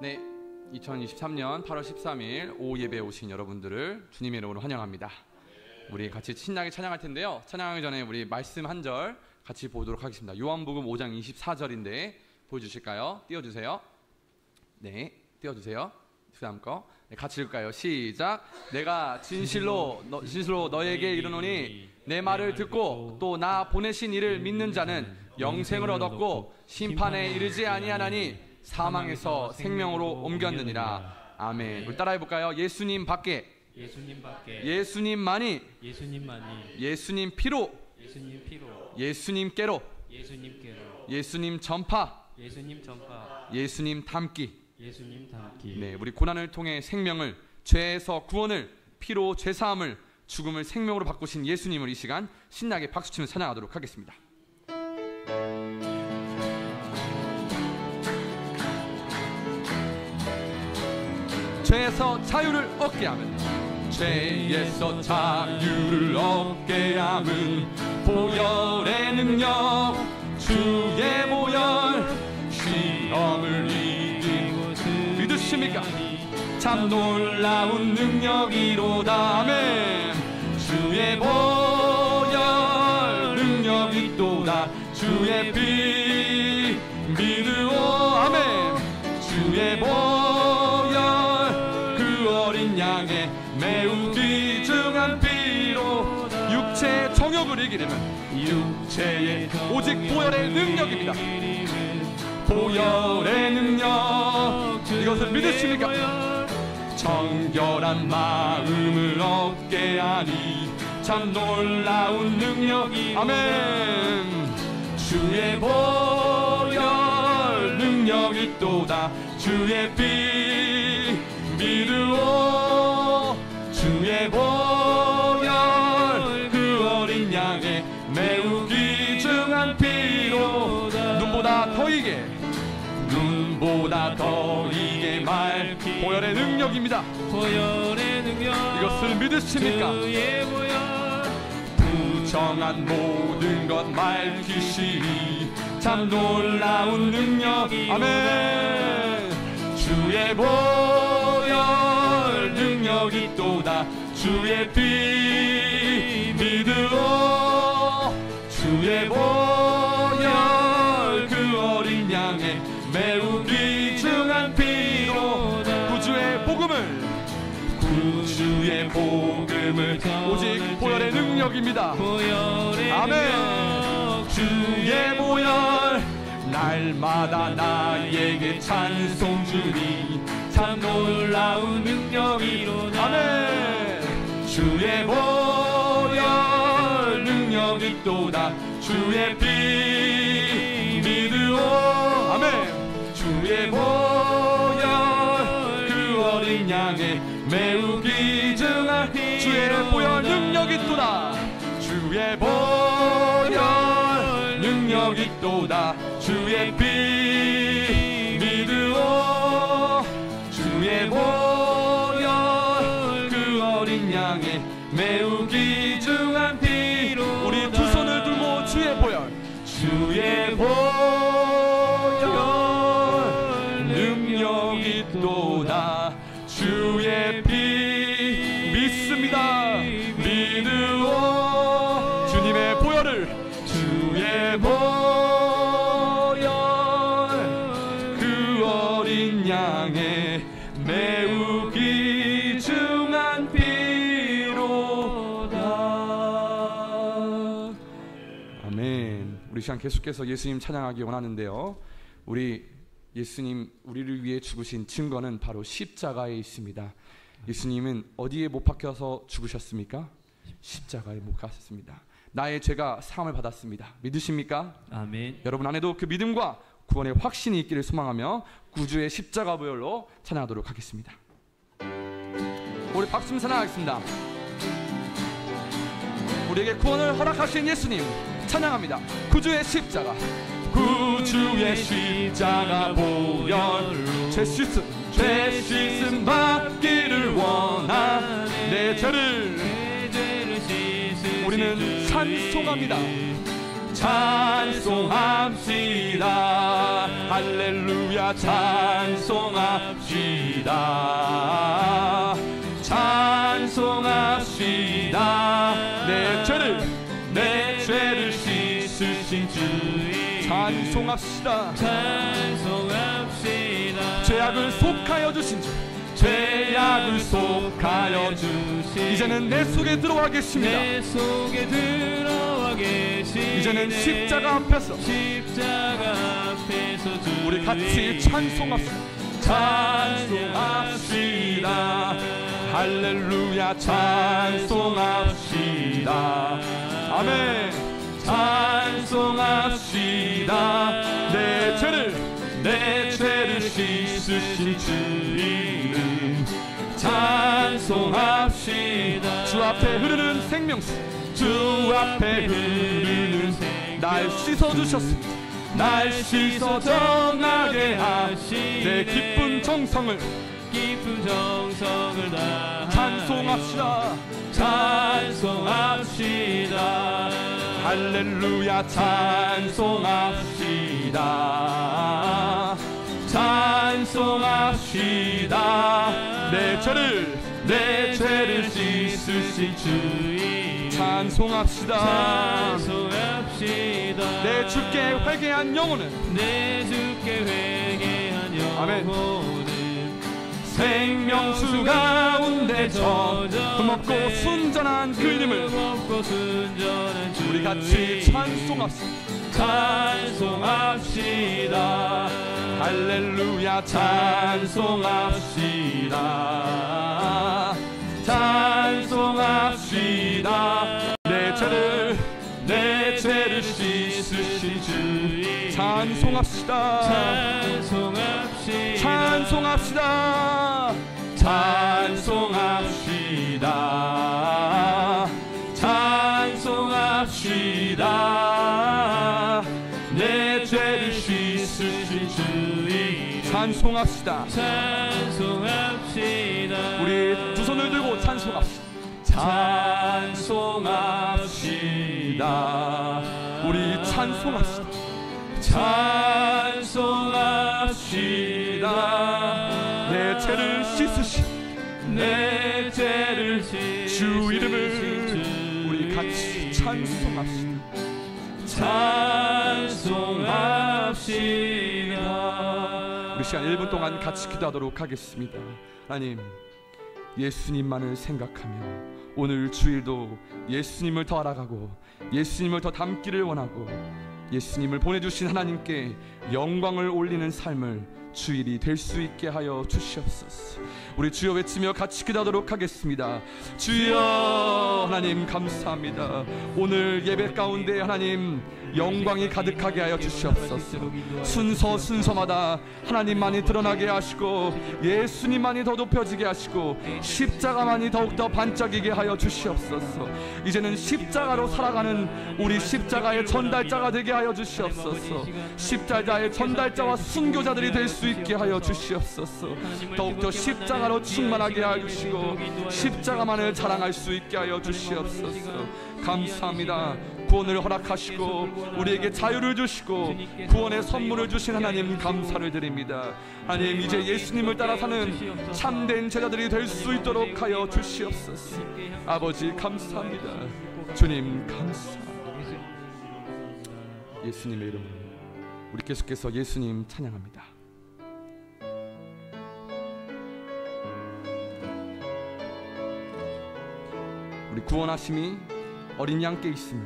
네, 2023년 8월 13일 오후 예배에 오신 여러분들을 주님의 이름으로 환영합니다. 우리 같이 신나게 찬양할 텐데요. 찬양하기 전에 우리 말씀 한 절 같이 보도록 하겠습니다. 요한복음 5장 24절인데 보여주실까요? 띄워주세요. 네, 띄워주세요. 그 다음 거 같이 읽을까요? 시작. 내가 진실로 너에게 이르노니 내 말을 듣고 또 나 보내신 이를 믿는 자는 영생을 얻었고 심판에 이르지 아니하나니 사망에서 생명으로 옮겼느니라. 아멘. 우리 따라해 볼까요? 예수님 밖에, 예수님만이, 예수님 피로, 예수님께로, 예수님 전파, 예수님 닮기. 네, 우리 고난을 통해 생명을, 죄에서 구원을, 피로 죄사함을, 죽음을 생명으로 바꾸신 예수님을 이 시간 신나게 박수치며 찬양하도록 하겠습니다. 죄에서 자유를 얻게 함은, 죄에서 자유를 얻게 함은 보혈의 능력, 주의 보혈, 시험을 이기고 믿으십니까? 참 놀라운 능력이로다. 아멘. 주의 보혈 능력이 또다. 주의 피 믿으오. 아멘. 주의 보혈 양의 매우 귀중한 피로 육체의 정욕을 이기려면 육체의 오직 보혈의 능력입니다. 보혈의 능력, 이것을 믿으십니까? 정결한 마음을 얻게 하니 참 놀라운 능력이. 아멘. 주의 보혈 능력이 또다. 주의 피 믿으오. 주의 보혈 그 어린 양의 매우 귀중한 피로 눈보다 더 이게 말 보혈의 능력입니다. 보혈의 능력, 이것을 믿으십니까? 부정한 모든 것 밝히시니 참 놀라운 능력. 아멘. 주의 보혈 능력이 또다. 주의 피 믿으오. 주의 보혈 그 어린 양의 매우 귀중한 피로 구주의 복음을 오직 보혈의 능력입니다. 아멘. 주의 보혈 날마다 나에게 찬송 주니 참 놀라운 능력이로다. 아멘. 주의 보혈 능력이 또다. 주의 피 믿으오. 아멘. 주의 보혈 그 어린 양의 매우 귀중한 주의 보혈 능력이 또다. 주의 보혈 능력이 또다. 주의 피 믿으오. 주의 보혈 그 어린 양의 매우 귀중한 피로 우리 두 손을 들고 주의 보혈, 주의 보혈 능력이 또다. 주의 피 믿습니다. 믿으오. 주님의 보혈을, 주의 보혈 그 어린 양의 매우 귀중한 피로다. 아멘. 우리 시간 계속해서 예수님 찬양하기 원하는데요, 우리 예수님 우리를 위해 죽으신 증거는 바로 십자가에 있습니다. 예수님은 어디에 못 박혀서 죽으셨습니까? 십자가에 못 박혔습니다. 나의 죄가 사함을 받았습니다. 믿으십니까? 아멘. 여러분 안에도 그 믿음과 구원의 확신이 있기를 소망하며 구주의 십자가 보혈로 찬양하도록 하겠습니다. 우리 박수 찬양하겠습니다. 우리에게 구원을 허락하신 예수님 찬양합니다. 구주의 십자가, 구주의 십자가 보혈로 죄 씻음 받기를 원하 내 죄를 우리는 찬송합니다. 찬송합시다. 할렐루야 찬송합시다. 찬송합시다. 내 죄를 씻으신 주님 찬송합시다. 죄악을 속하여 주신 주, 죄악을 속하여 주신 이제는 내 속에 들어와 계십니다. 이제는 십자가 앞에서 우리 같이 찬송합시다. 찬송합시다. 할렐루야 찬송합시다. 아멘. 찬송합시다. 내 죄를 씻으신 주 이름 찬송합시다. 주 앞에 흐르는 생명수, 주 앞에 흐르는 날 씻어주셨습니다. 날 씻어 정하게 하시 내 기쁜 정성을 다 찬송합시다. 찬송합시다. 할렐루야 찬송합시다. 찬송합시다. 내 죄를 씻으신 주 찬송합시다. 내 주께 회개한 영혼은 아멘. 생명수 가운데 흠없고 순전한 그 이름을 우리 같이 찬송합시다. 찬송합시다. 할렐루야 찬송합시다. 찬송합시다. 내 죄를 씻으신 주 찬송합시다. 찬송합시다. 찬송합시다. 찬송합시다. 내 죄를 씻으신 주 찬송합시다. 우리 두 손을 들고 찬송합시다. 찬송합시다. 우리 찬송합시다. 찬송합시다. 내 죄를 씻으신 주 이름을 우리 같이 찬송합시다. 찬송합시다. 우리 시간 1분 동안 같이 기도하도록 하겠습니다. 하나님, 예수님만을 생각하며 오늘 주일도 예수님을 더 알아가고 예수님을 더 닮기를 원하고 예수님을 보내주신 하나님께 영광을 올리는 삶을 주일이 될 수 있게 하여 주시옵소서. 우리 주여 외치며 같이 기도하도록 하겠습니다. 주여, 하나님 감사합니다. 오늘 예배 가운데 하나님 영광이 가득하게 하여 주시옵소서. 순서마다 하나님만이 드러나게 하시고 예수님만이 더 높여지게 하시고 십자가만이 더욱더 반짝이게 하여 주시옵소서. 이제는 십자가로 살아가는 우리 십자가의 전달자가 되게 하여 주시옵소서. 십자가의 전달자와 순교자들이 될 수 있게 하여 주시옵소서. 더욱더 십자가로 충만하게 하여 주시고 십자가만을 자랑할 수 있게 하여 주시옵소서. 감사합니다. 구원을 허락하시고 우리에게 자유를 주시고 구원의 선물을 주신 하나님 감사를 드립니다. 하나님, 이제 예수님을 따라 사는 참된 제자들이 될 수 있도록 하여 주시옵소서. 아버지 감사합니다. 주님 감사합니다. 예수님의 이름으로 우리 계속해서 예수님 찬양합니다. 우리 구원하심이 어린 양께 있음을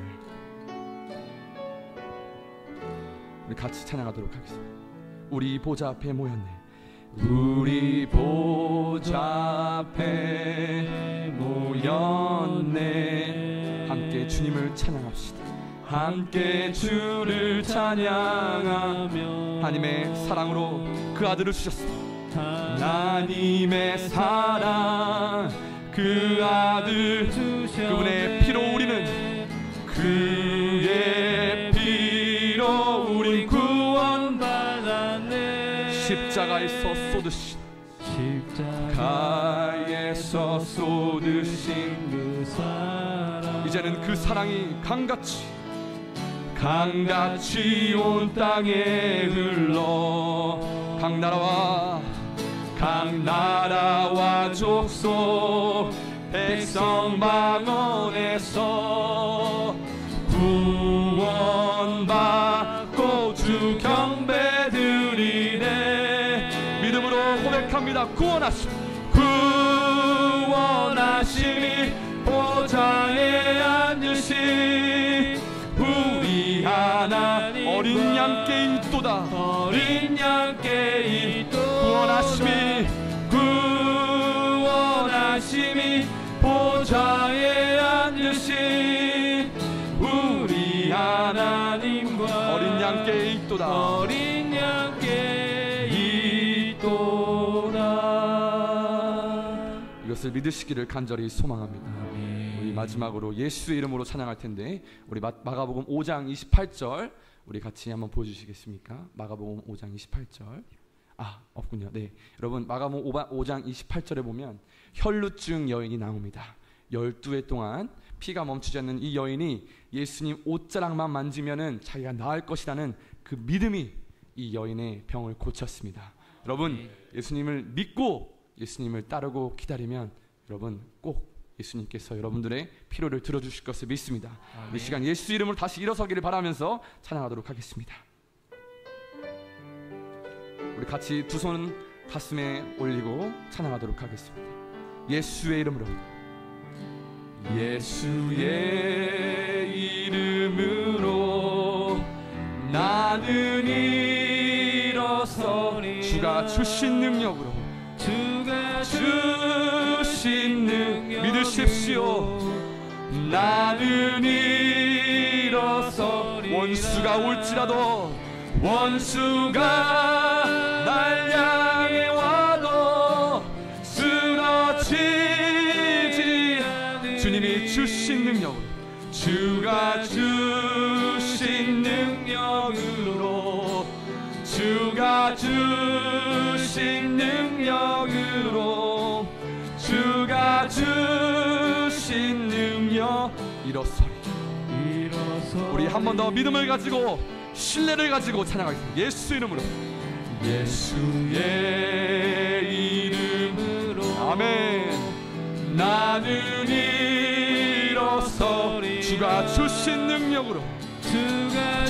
우리 같이 찬양하도록 하겠습니다. 우리 보좌 앞에 모였네. 우리 보좌 앞에 모였네. 함께 주님을 찬양합시다. 함께 주를 찬양하며 하나님의 사랑으로 그 아들을 주셨습니다. 하나님의 사랑 그 아들 그분의 피로 우리는 그의 피로 우리 구원받았네. 십자가에서 쏟으신 십자가에서 쏟으신 그 사랑 이제는 그 사랑이 강같이 강같이 온 땅에 흘러 각 나라와 족속 백성 방언에서 구원받고 주 경배 드리네. 믿음으로 고백합니다. 구원하심이 보좌에 앉으신 우리 하나님 어린 양께 있도다. 구원하심이 보좌에 앉으신 우리 하나님과 어린 양께 있도다. 이것을 믿으시기를 간절히 소망합니다. 우리 마지막으로 예수의 이름으로 찬양할 텐데, 우리 마가복음 5장 28절 우리 같이 한번 보여주시겠습니까? 마가복음 5장 28절. 없군요. 네, 여러분 마가복음 5장 28절에 보면 혈루증 여인이 나옵니다. 12해 동안 피가 멈추지 않는 이 여인이 예수님 옷자락만 만지면은 자기가 나을 것이라는 그 믿음이 이 여인의 병을 고쳤습니다. 여러분 예수님을 믿고 예수님을 따르고 기다리면 여러분 꼭 예수님께서 여러분들의 필요를 들어주실 것을 믿습니다. 이 시간 예수 이름으로 다시 일어서기를 바라면서 찬양하도록 하겠습니다. 우리 같이 두 손 가슴에 올리고 찬양하도록 하겠습니다. 예수의 이름으로, 예수의 이름으로 나는 일어서리. 주가 주신 능력으로, 주가 주신 능력 믿으십시오. 나는 일어서리. 원수가 올지라도, 원수가 날 향해 와도 쓰러지지 않으리. 주님이 주신 능력으로, 주가 주신 능력으로, 주가 주신 능력으로, 주가 주신 능력 일어서리. 우리 한 번 더 믿음을 가지고 신뢰를 가지고 찬양하겠습니다. 예수 이름으로, 예수의 이름으로 아멘. 나는 일어서리. 주가 주신 능력으로, 주가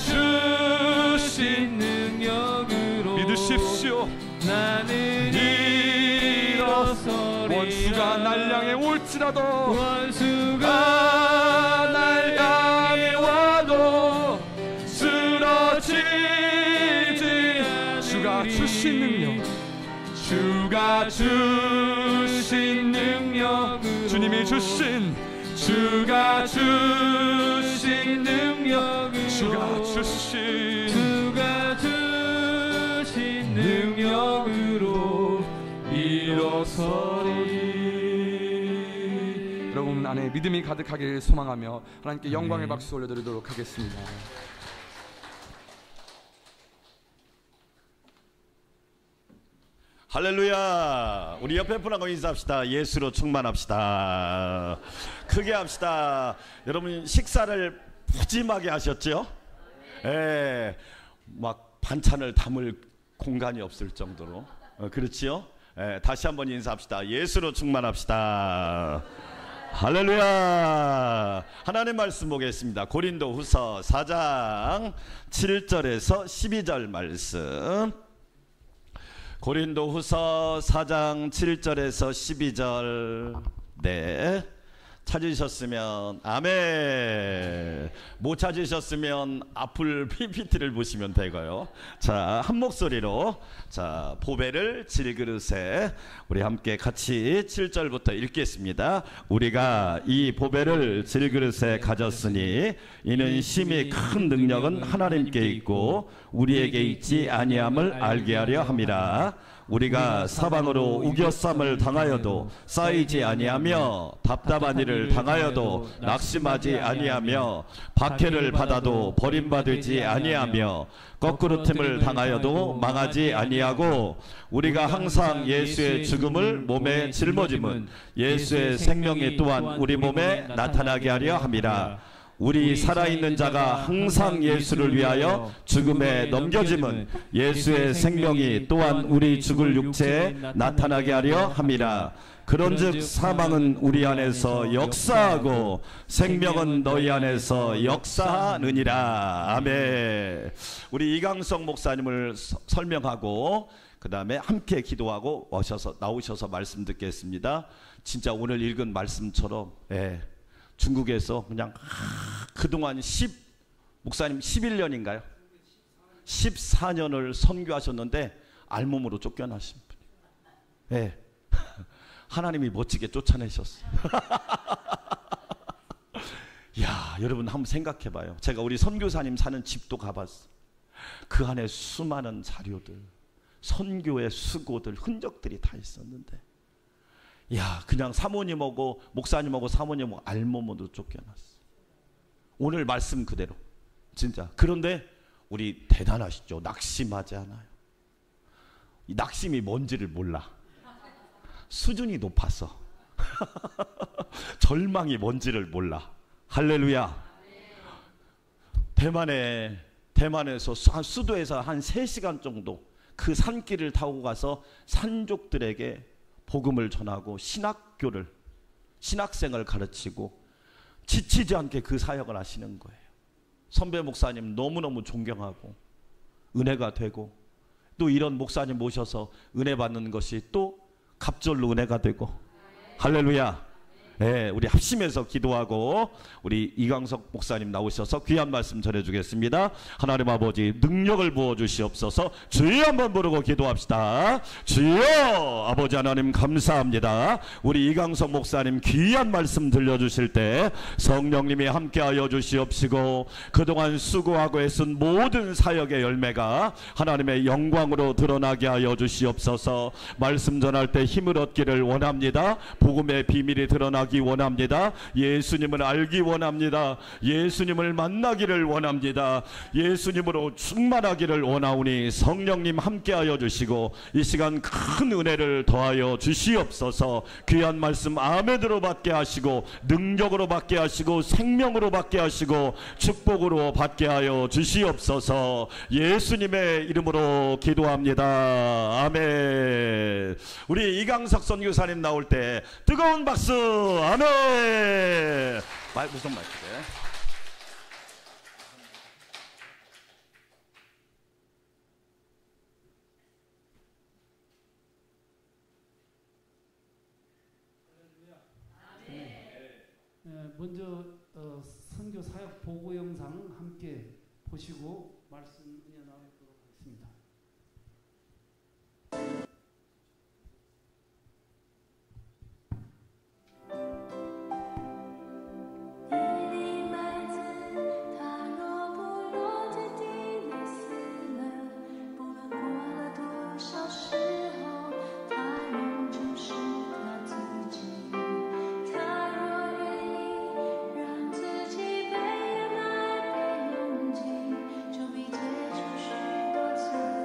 주신 능력으로 믿으십시오. 나는 일어서리. 원수가 날 향해 올지라도, 원수가 날 향해 와도 쓰러지지. 주가 주신 능력, 주가 주신 능력, 주님이 주신, 주가 주신 능력, 주가 주신 능력으로 일어서리. 여러분 안에 믿음이 가득하길 소망하며 하나님께 영광의 박수 올려드리도록 하겠습니다. 할렐루야. 우리 옆에 분하고 인사합시다. 예수로 충만합시다. 크게 합시다. 여러분 식사를 푸짐하게 하셨죠? 예, 막 반찬을 담을 공간이 없을 정도로 그렇지요? 예, 다시 한번 인사합시다. 예수로 충만합시다. 할렐루야. 하나님 말씀 보겠습니다. 고린도후서 4장 7절에서 12절 말씀. 고린도후서 4장 7절에서 12절. 네, 찾으셨으면 아멘. 못 찾으셨으면 앞을 PPT를 보시면 되고요. 자, 한 목소리로 자 보배를 질그릇에 우리 함께 같이 7절부터 읽겠습니다. 우리가 이 보배를 질그릇에 가졌으니 이는 심히 큰 능력은 하나님께 있고 우리에게 있지 아니함을 알게 하려 함이라. 우리가 사방으로 우겨쌈을 당하여도 쌓이지 아니하며 답답한 일을 당하여도 낙심하지 아니하며 박해를 받아도 버림받지 아니하며 거꾸로됨을 당하여도 망하지 아니하고 우리가 항상 예수의 죽음을 몸에 짊어짐은 예수의 생명이 또한 우리 몸에 나타나게 하려 함이라. 우리 살아있는 자가 항상 예수를 위하여 죽음에 넘겨짐은 예수의 생명이 또한 우리 죽을 육체에 나타나게 하려 함이라. 그런즉 사망은 우리 안에서 역사하고 생명은 너희 안에서 역사하느니라. 아멘. 우리 이강석 목사님을 설명하고 그 다음에 함께 기도하고 나오셔서 말씀 듣겠습니다. 진짜 오늘 읽은 말씀처럼 중국에서 그냥 그동안 목사님 11년인가요? 14년을 선교하셨는데 알몸으로 쫓겨나신 분이에요. 하나님이 멋지게 쫓아내셨어요. 야, 여러분 한번 생각해 봐요. 제가 우리 선교사님 사는 집도 가봤어요. 그 안에 수많은 자료들, 선교의 수고들, 흔적들이 다 있었는데 야, 그냥 사모님하고 목사님하고 사모님하고 알몸으로 쫓겨났어. 오늘 말씀 그대로 진짜. 그런데 우리 대단하시죠. 낙심하지 않아요. 이 낙심이 뭔지를 몰라. 수준이 높아서 절망이 뭔지를 몰라. 할렐루야. 대만에서 수도에서 한 3시간 정도 그 산길을 타고 가서 산족들에게 복음을 전하고 신학생을 가르치고 지치지 않게 그 사역을 하시는 거예요. 선배 목사님 너무너무 존경하고 은혜가 되고, 또 이런 목사님 모셔서 은혜 받는 것이 또 갑절로 은혜가 되고. 할렐루야. 네, 우리 합심해서 기도하고 우리 이강석 목사님 나오셔서 귀한 말씀 전해주겠습니다. 하나님 아버지 능력을 부어주시옵소서. 주여 한번 부르고 기도합시다. 주여. 아버지 하나님 감사합니다. 우리 이강석 목사님 귀한 말씀 들려주실 때 성령님이 함께하여 주시옵시고 그동안 수고하고 애쓴 모든 사역의 열매가 하나님의 영광으로 드러나게 하여 주시옵소서. 말씀 전할 때 힘을 얻기를 원합니다. 복음의 비밀이 드러나기 원합니다. 예수님을 알기 원합니다. 예수님을 만나기를 원합니다. 예수님으로 충만하기를 원하오니 성령님 함께하여 주시고 이 시간 큰 은혜를 더하여 주시옵소서. 귀한 말씀 아멘으로 받게 하시고 능력으로 받게 하시고 생명으로 받게 하시고 축복으로 받게 하여 주시옵소서. 예수님의 이름으로 기도합니다. 아멘. 우리 이강석 선교사님 나올 때 뜨거운 박수. 아멘. 무슨 말이에요? 먼저 선교 사역 보고 영상 함께 보시고 말씀 은혜 나누도록 하겠습니다.就比最初许多次。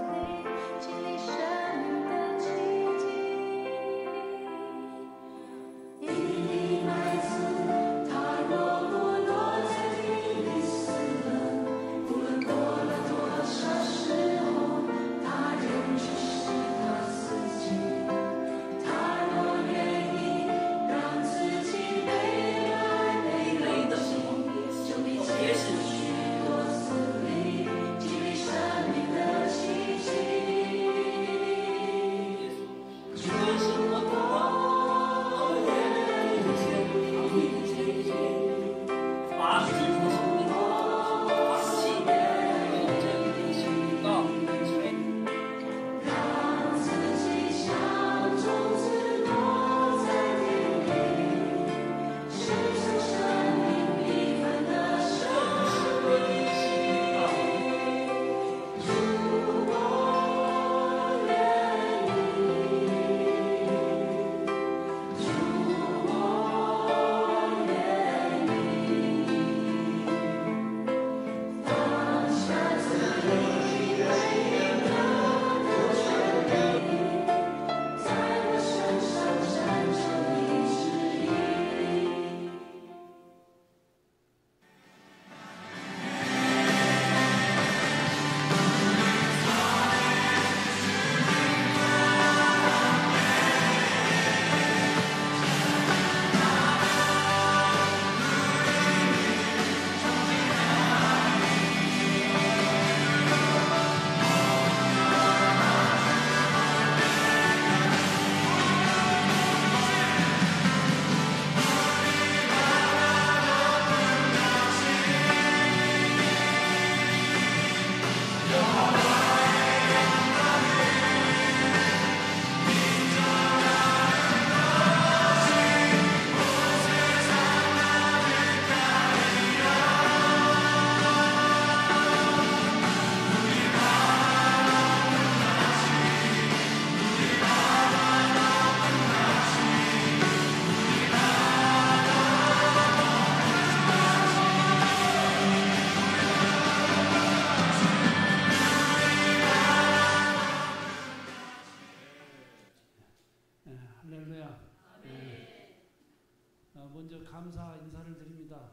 감사 인사를 드립니다.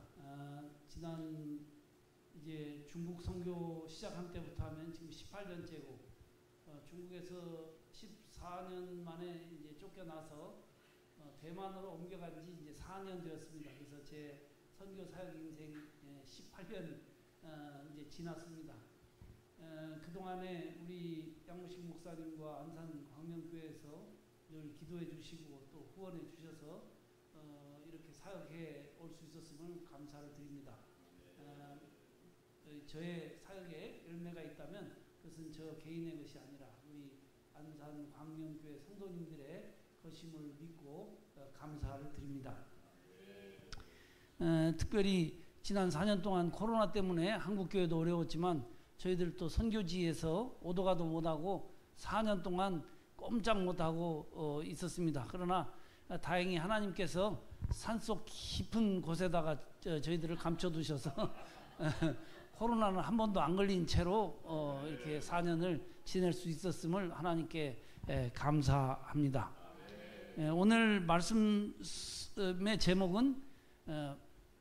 지난 이제 중국 선교 시작한 때부터 하면 지금 18년째고 중국에서 14년 만에 이제 쫓겨나서 대만으로 옮겨간 지 이제 4년 되었습니다. 그래서 제 선교 사역 인생 18년 이제 지났습니다. 그동안에 우리 양무식 목사님과 안산 광명교회에서 늘 기도해 주시고 또 후원해 주셔서 이렇게 사역해 올 수 있었음을 감사를 드립니다. 저의 사역에 열매가 있다면 그것은 저 개인의 것이 아니라 우리 안산 광명교회 성도님들의 것임을 믿고 감사를 드립니다. 특별히 지난 4년 동안 코로나 때문에 한국교회도 어려웠지만 저희들 또 선교지에서 오도 가도 못하고 4년 동안 꼼짝 못하고 있었습니다. 그러나 다행히 하나님께서 산속 깊은 곳에다가 저희들을 감춰두셔서 코로나는 한 번도 안 걸린 채로 이렇게 4년을 지낼 수 있었음을 하나님께 감사합니다. 오늘 말씀의 제목은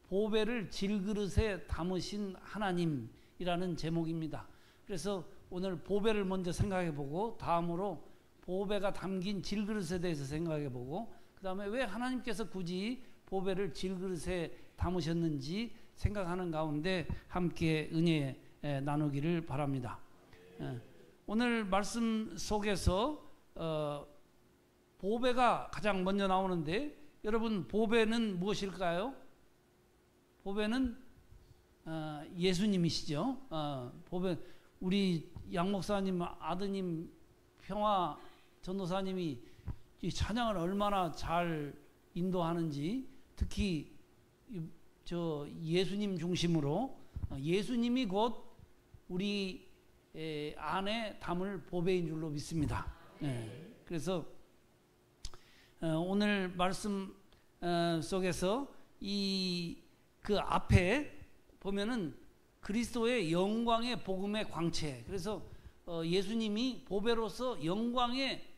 보배를 질그릇에 담으신 하나님이라는 제목입니다. 그래서 오늘 보배를 먼저 생각해보고 다음으로 보배가 담긴 질그릇에 대해서 생각해보고 그 다음에 왜 하나님께서 굳이 보배를 질그릇에 담으셨는지 생각하는 가운데 함께 은혜 나누기를 바랍니다. 오늘 말씀 속에서 보배가 가장 먼저 나오는데 여러분 보배는 무엇일까요? 보배는 예수님이시죠. 보배 우리 양 목사님 아드님 평화 전도사님이 이 찬양을 얼마나 잘 인도하는지 특히 저 예수님 중심으로 예수님이 곧 우리 안에 담을 보배인 줄로 믿습니다. 그래서 오늘 말씀 속에서 그 앞에 보면은 그리스도의 영광의 복음의 광채. 그래서 예수님이 보배로서 영광의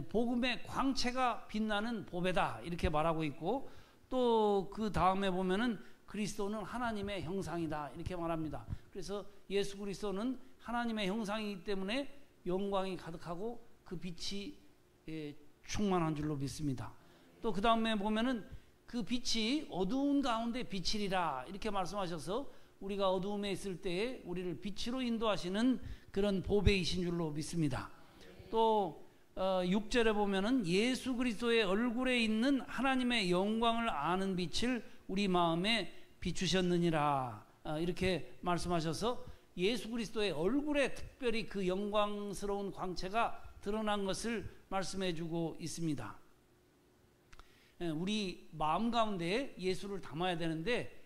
복음의 광채가 빛나는 보배다 이렇게 말하고 있고 또 그 다음에 보면은 그리스도는 하나님의 형상이다 이렇게 말합니다. 그래서 예수 그리스도는 하나님의 형상이기 때문에 영광이 가득하고 그 빛이 충만한 줄로 믿습니다. 또 그 다음에 보면은 그 빛이 어두운 가운데 빛이리라 이렇게 말씀하셔서 우리가 어두움에 있을 때에 우리를 빛으로 인도하시는 그런 보배이신 줄로 믿습니다. 또 6절에 보면은 예수 그리스도의 얼굴에 있는 하나님의 영광을 아는 빛을 우리 마음에 비추셨느니라 이렇게 말씀하셔서 예수 그리스도의 얼굴에 특별히 그 영광스러운 광채가 드러난 것을 말씀해 주고 있습니다. 우리 마음 가운데 예수를 담아야 되는데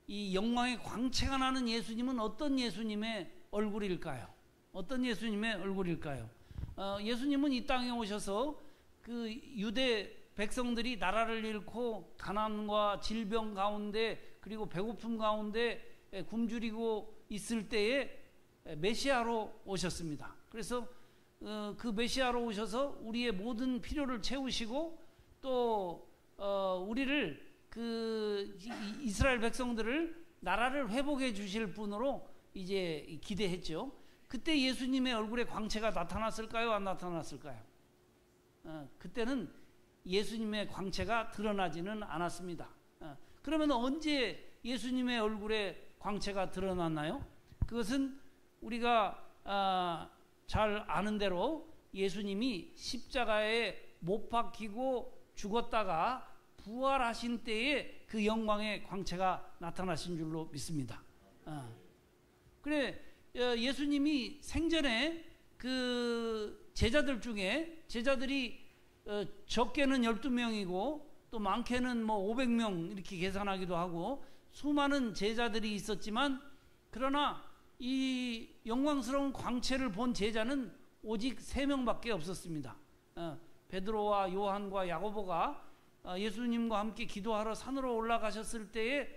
이 영광의 광채가 나는 예수님은 어떤 예수님의 얼굴일까요? 어떤 예수님의 얼굴일까요? 예수님은 이 땅에 오셔서 그 유대 백성들이 나라를 잃고 가난과 질병 가운데 그리고 배고픔 가운데 굶주리고 있을 때에 메시아로 오셨습니다. 그래서 그 메시아로 오셔서 우리의 모든 필요를 채우시고 또 우리를 그 이스라엘 백성들을 나라를 회복해 주실 분으로 이제 기대했죠. 그때 예수님의 얼굴에 광채가 나타났을까요? 안 나타났을까요? 그때는 예수님의 광채가 드러나지는 않았습니다. 그러면 언제 예수님의 얼굴에 광채가 드러났나요? 그것은 우리가 잘 아는 대로 예수님이 십자가에 못 박히고 죽었다가 부활하신 때에 그 영광의 광채가 나타나신 줄로 믿습니다. 그래 예수님이 생전에 그 제자들 중에 제자들이 적게는 12명이고 또 많게는 뭐 500명 이렇게 계산하기도 하고 수많은 제자들이 있었지만 그러나 이 영광스러운 광채를 본 제자는 오직 3명밖에 없었습니다. 베드로와 요한과 야고보가 예수님과 함께 기도하러 산으로 올라가셨을 때에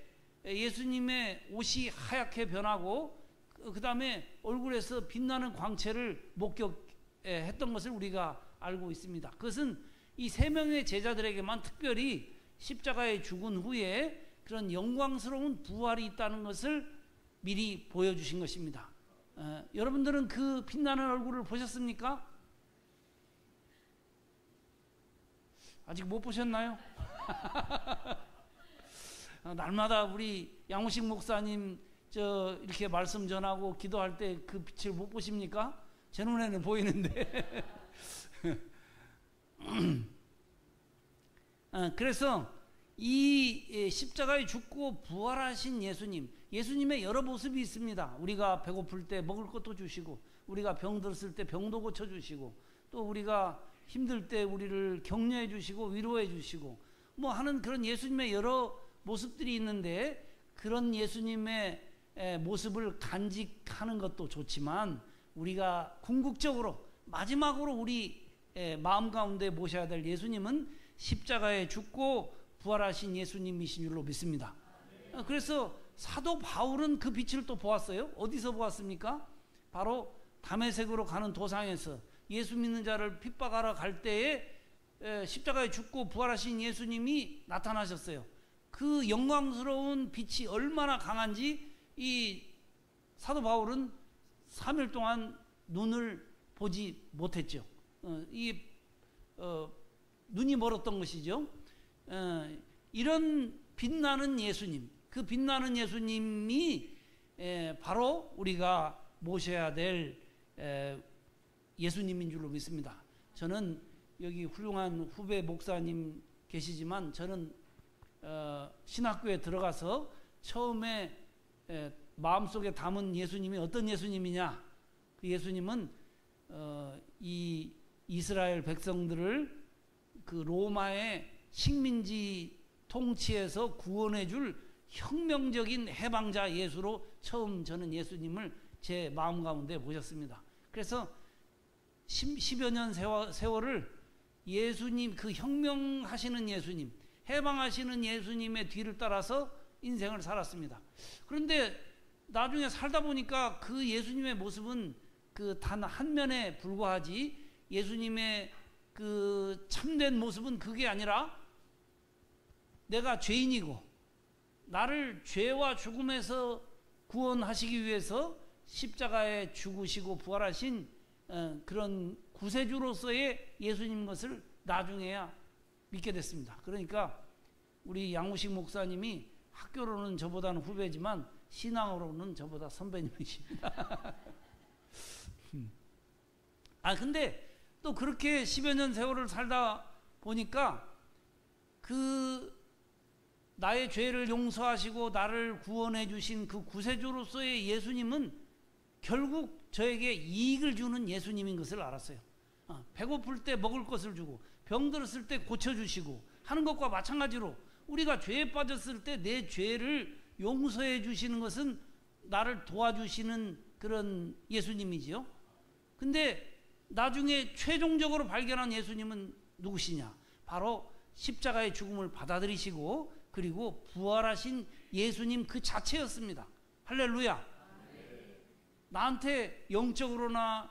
예수님의 옷이 하얗게 변하고 그 다음에 얼굴에서 빛나는 광채를 목격했던 것을 우리가 알고 있습니다. 그것은 이 3명의 제자들에게만 특별히 십자가에 죽은 후에 그런 영광스러운 부활이 있다는 것을 미리 보여주신 것입니다. 여러분들은 그 빛나는 얼굴을 보셨습니까? 아직 못 보셨나요? 날마다 우리 양우식 목사님 이렇게 말씀 전하고 기도할 때 그 빛을 못 보십니까? 제 눈에는 보이는데. 그래서 이 십자가에 죽고 부활하신 예수님의 여러 모습이 있습니다. 우리가 배고플 때 먹을 것도 주시고, 우리가 병들었을 때 병도 고쳐주시고, 또 우리가 힘들 때 우리를 격려해 주시고 위로해 주시고 뭐 하는 그런 예수님의 여러 모습들이 있는데, 그런 예수님의 모습을 간직하는 것도 좋지만 우리가 궁극적으로 마지막으로 우리 마음 가운데 모셔야 될 예수님은 십자가에 죽고 부활하신 예수님이신 줄로 믿습니다. 그래서 사도 바울은 그 빛을 또 보았어요. 어디서 보았습니까? 바로 다메섹으로 가는 도상에서 예수 믿는 자를 핍박하러 갈 때에 십자가에 죽고 부활하신 예수님이 나타나셨어요. 그 영광스러운 빛이 얼마나 강한지 이 사도 바울은 3일 동안 눈을 보지 못했죠. 눈이 멀었던 것이죠. 이런 빛나는 예수님, 그 빛나는 예수님이 바로 우리가 모셔야 될 예수님인 줄로 믿습니다. 저는 여기 훌륭한 후배 목사님 계시지만 저는 신학교에 들어가서 처음에 마음속에 담은 예수님이 어떤 예수님이냐, 그 예수님은 이 이스라엘 백성들을 그 로마의 식민지 통치에서 구원해 줄 혁명적인 해방자 예수로 처음 저는 예수님을 제 마음 가운데 모셨습니다. 그래서 10여 년 세월을 예수님, 그 혁명하시는 예수님, 해방하시는 예수님의 뒤를 따라서 인생을 살았습니다. 그런데 나중에 살다 보니까 그 예수님의 모습은 그 단 한 면에 불과하지, 예수님의 그 참된 모습은 그게 아니라 내가 죄인이고 나를 죄와 죽음에서 구원하시기 위해서 십자가에 죽으시고 부활하신 그런 구세주로서의 예수님 것을 나중에야 믿게 됐습니다. 그러니까 우리 양우식 목사님이 학교로는 저보다는 후배지만 신앙으로는 저보다 선배님이십니다. 근데 또 그렇게 10여 년 세월을 살다 보니까 그 나의 죄를 용서하시고 나를 구원해 주신 그 구세주로서의 예수님은 결국 저에게 이익을 주는 예수님인 것을 알았어요. 배고플 때 먹을 것을 주고 병들었을 때 고쳐주시고 하는 것과 마찬가지로 우리가 죄에 빠졌을 때 내 죄를 용서해 주시는 것은 나를 도와주시는 그런 예수님이지요. 근데 나중에 최종적으로 발견한 예수님은 누구시냐? 바로 십자가의 죽음을 받아들이시고 그리고 부활하신 예수님 그 자체였습니다. 할렐루야. 나한테 영적으로나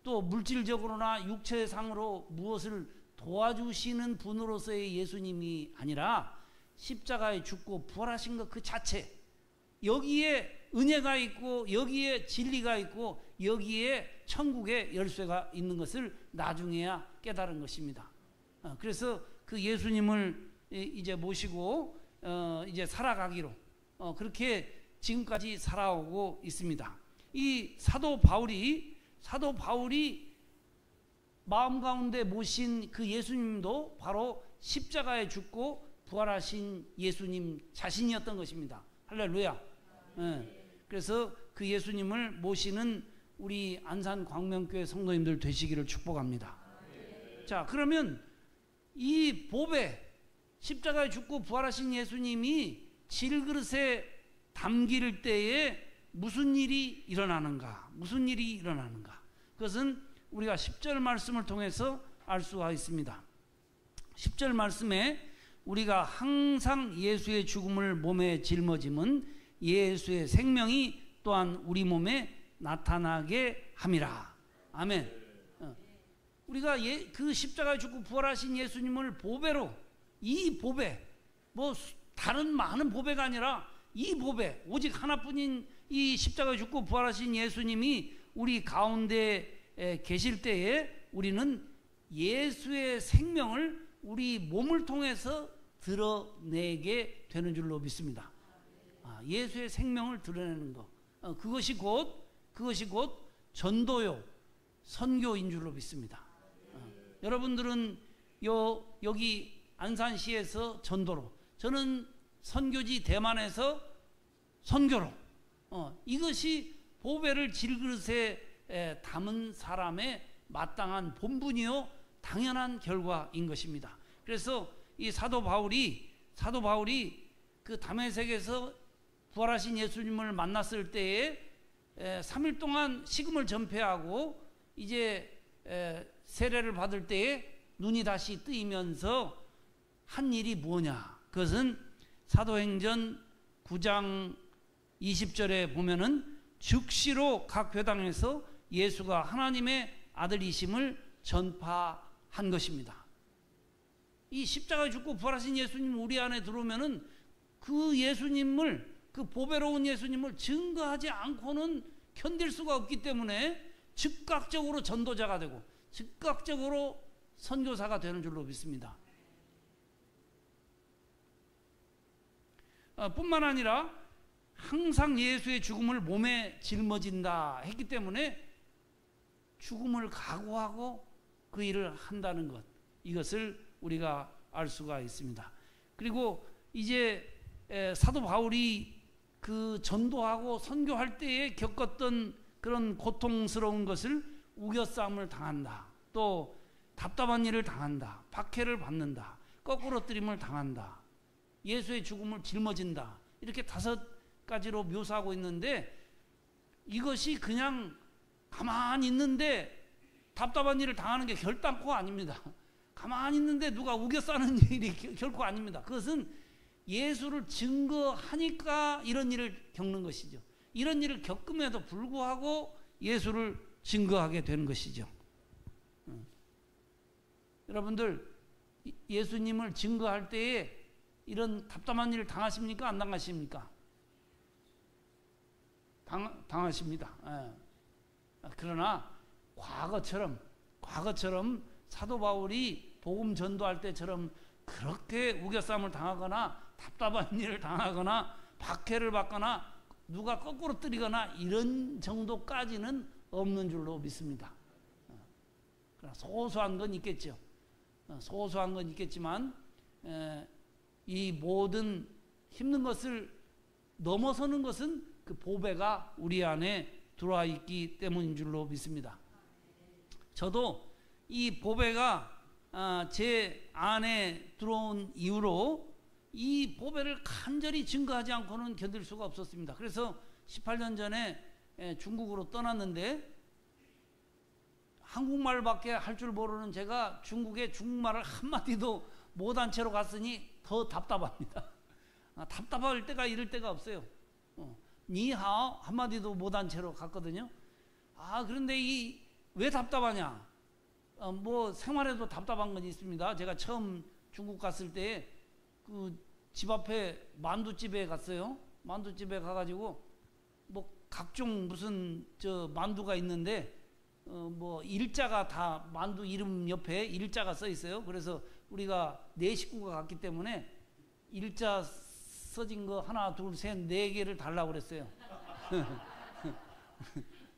또 물질적으로나 육체상으로 무엇을 도와주시는 분으로서의 예수님이 아니라 십자가에 죽고 부활하신 것 그 자체, 여기에 은혜가 있고 여기에 진리가 있고 여기에 천국의 열쇠가 있는 것을 나중에야 깨달은 것입니다. 그래서 그 예수님을 이제 모시고 이제 살아가기로 그렇게 지금까지 살아오고 있습니다. 이 사도 바울이 마음 가운데 모신 그 예수님도 바로 십자가에 죽고 부활하신 예수님 자신이었던 것입니다. 할렐루야. 그래서 그 예수님을 모시는 우리 안산 광명교회 성도님들 되시기를 축복합니다. 자, 그러면 이 보배, 십자가에 죽고 부활하신 예수님이 질그릇에 담길 때에 무슨 일이 일어나는가? 무슨 일이 일어나는가? 그것은 우리가 10절 말씀을 통해서 알 수가 있습니다. 10절 말씀에 우리가 항상 예수의 죽음을 몸에 짊어짐은 예수의 생명이 또한 우리 몸에 나타나게 함이라. 아멘. 우리가 그 십자가에 죽고 부활하신 예수님을 보배로, 이 보배, 뭐 다른 많은 보배가 아니라 이 보배, 오직 하나뿐인 이 십자가에 죽고 부활하신 예수님이 우리 가운데 계실 때에 우리는 예수의 생명을 우리 몸을 통해서 드러내게 되는 줄로 믿습니다. 예수의 생명을 드러내는 것, 그것이 곧 전도요, 선교인 줄로 믿습니다. 여러분들은 여기 안산시에서 전도로, 저는 선교지 대만에서 선교로, 이것이 보배를 질그릇에 담은 사람의 마땅한 본분이요 당연한 결과인 것입니다. 그래서 이 사도 바울이 그 다메섹에서 부활하신 예수님을 만났을 때에 3일 동안 식음을 전폐하고 이제 세례를 받을 때에 눈이 다시 뜨이면서 한 일이 뭐냐, 그것은 사도행전 9장 20절에 보면은 즉시로 각 회당에서 예수가 하나님의 아들이심을 전파한 것입니다. 이 십자가에 죽고 부활하신 예수님 우리 안에 들어오면은 그 예수님을, 그 보배로운 예수님을 증거하지 않고는 견딜 수가 없기 때문에 즉각적으로 전도자가 되고 즉각적으로 선교사가 되는 줄로 믿습니다. 뿐만 아니라 항상 예수의 죽음을 몸에 짊어진다 했기 때문에 죽음을 각오하고 그 일을 한다는 것, 이것을 우리가 알 수가 있습니다. 그리고 이제 사도 바울이 그 전도하고 선교할 때에 겪었던 그런 고통스러운 것을 우겨싸움을 당한다, 또 답답한 일을 당한다, 박해를 받는다, 거꾸로 뜨림을 당한다, 예수의 죽음을 짊어진다, 이렇게 5가지로 묘사하고 있는데 이것이 그냥 가만히 있는데 답답한 일을 당하는 게 결단코 아닙니다. 가만히 있는데 누가 우겨 싸는 일이 결코 아닙니다. 그것은 예수를 증거하니까 이런 일을 겪는 것이죠. 이런 일을 겪음에도 불구하고 예수를 증거하게 되는 것이죠. 여러분들 예수님을 증거할 때에 이런 답답한 일을 당하십니까? 안 당하십니까? 당하십니다. 그러나 과거처럼 사도 바울이 복음 전도할 때처럼 그렇게 우겨싸움을 당하거나 답답한 일을 당하거나 박해를 받거나 누가 거꾸로 때리거나 이런 정도까지는 없는 줄로 믿습니다. 그러나 소소한 건 있겠죠. 소소한 건 있겠지만 이 모든 힘든 것을 넘어서는 것은 그 보배가 우리 안에 들어와 있기 때문인 줄로 믿습니다. 저도 이 보배가 제 안에 들어온 이후로 이 보배를 간절히 증거하지 않고는 견딜 수가 없었습니다. 그래서 18년 전에 중국으로 떠났는데 한국말밖에 할 줄 모르는 제가 중국에 중국말을 한마디도 못한 채로 갔으니 더 답답합니다. 답답할 때가 이럴 때가 없어요. 니하오 한마디도 못한 채로 갔거든요. 그런데 왜 답답하냐? 뭐 생활에도 답답한 건 있습니다. 제가 처음 중국 갔을 때 그 집 앞에 만두집에 갔어요. 만두집에 가가지고 뭐 각종 무슨 만두가 있는데 뭐 일자가 다 만두 이름 옆에 일자가 써 있어요. 그래서 우리가 4식구가 갔기 때문에 일자 써진 거 하나, 둘, 셋, 4개를 달라고 그랬어요.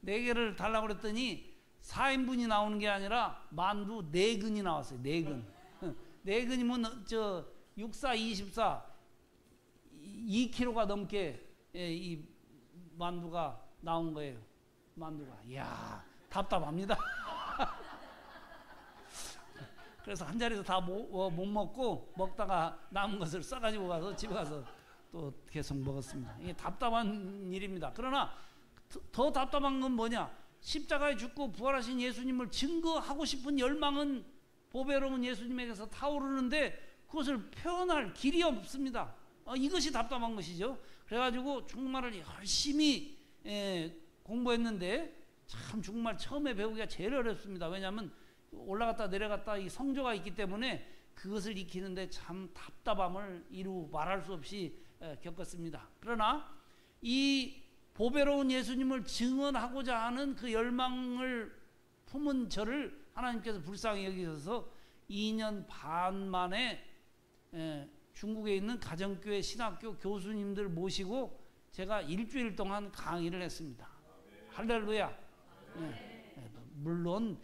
4개를 달라고 그랬더니 4인분이 나오는 게 아니라 만두 4근이 나왔어요. 4근. 4근이면 64, 24, 2kg가 넘게 이 만두가 나온 거예요. 만두가. 이야, 답답합니다. 그래서 한 자리도 다 못 먹고 먹다가 남은 것을 싸가지고 가서 집에 가서 또 계속 먹었습니다. 이게 답답한 일입니다. 그러나 더 답답한 건 뭐냐? 십자가에 죽고 부활하신 예수님을 증거하고 싶은 열망은 보배로운 예수님에게서 타오르는데 그것을 표현할 길이 없습니다. 이것이 답답한 것이죠. 그래가지고 중국말을 열심히 공부했는데 참 중국말 처음에 배우기가 제일 어렵습니다. 왜냐하면 올라갔다 내려갔다 이 성조가 있기 때문에 그것을 익히는데 참 답답함을 이루 말할 수 없이 겪었습니다. 그러나 이 보배로운 예수님을 증언하고자 하는 그 열망을 품은 저를 하나님께서 불쌍히 여기셔서 2년 반 만에 중국에 있는 가정교회 신학교 교수님들 모시고 제가 일주일 동안 강의를 했습니다. 할렐루야. 물론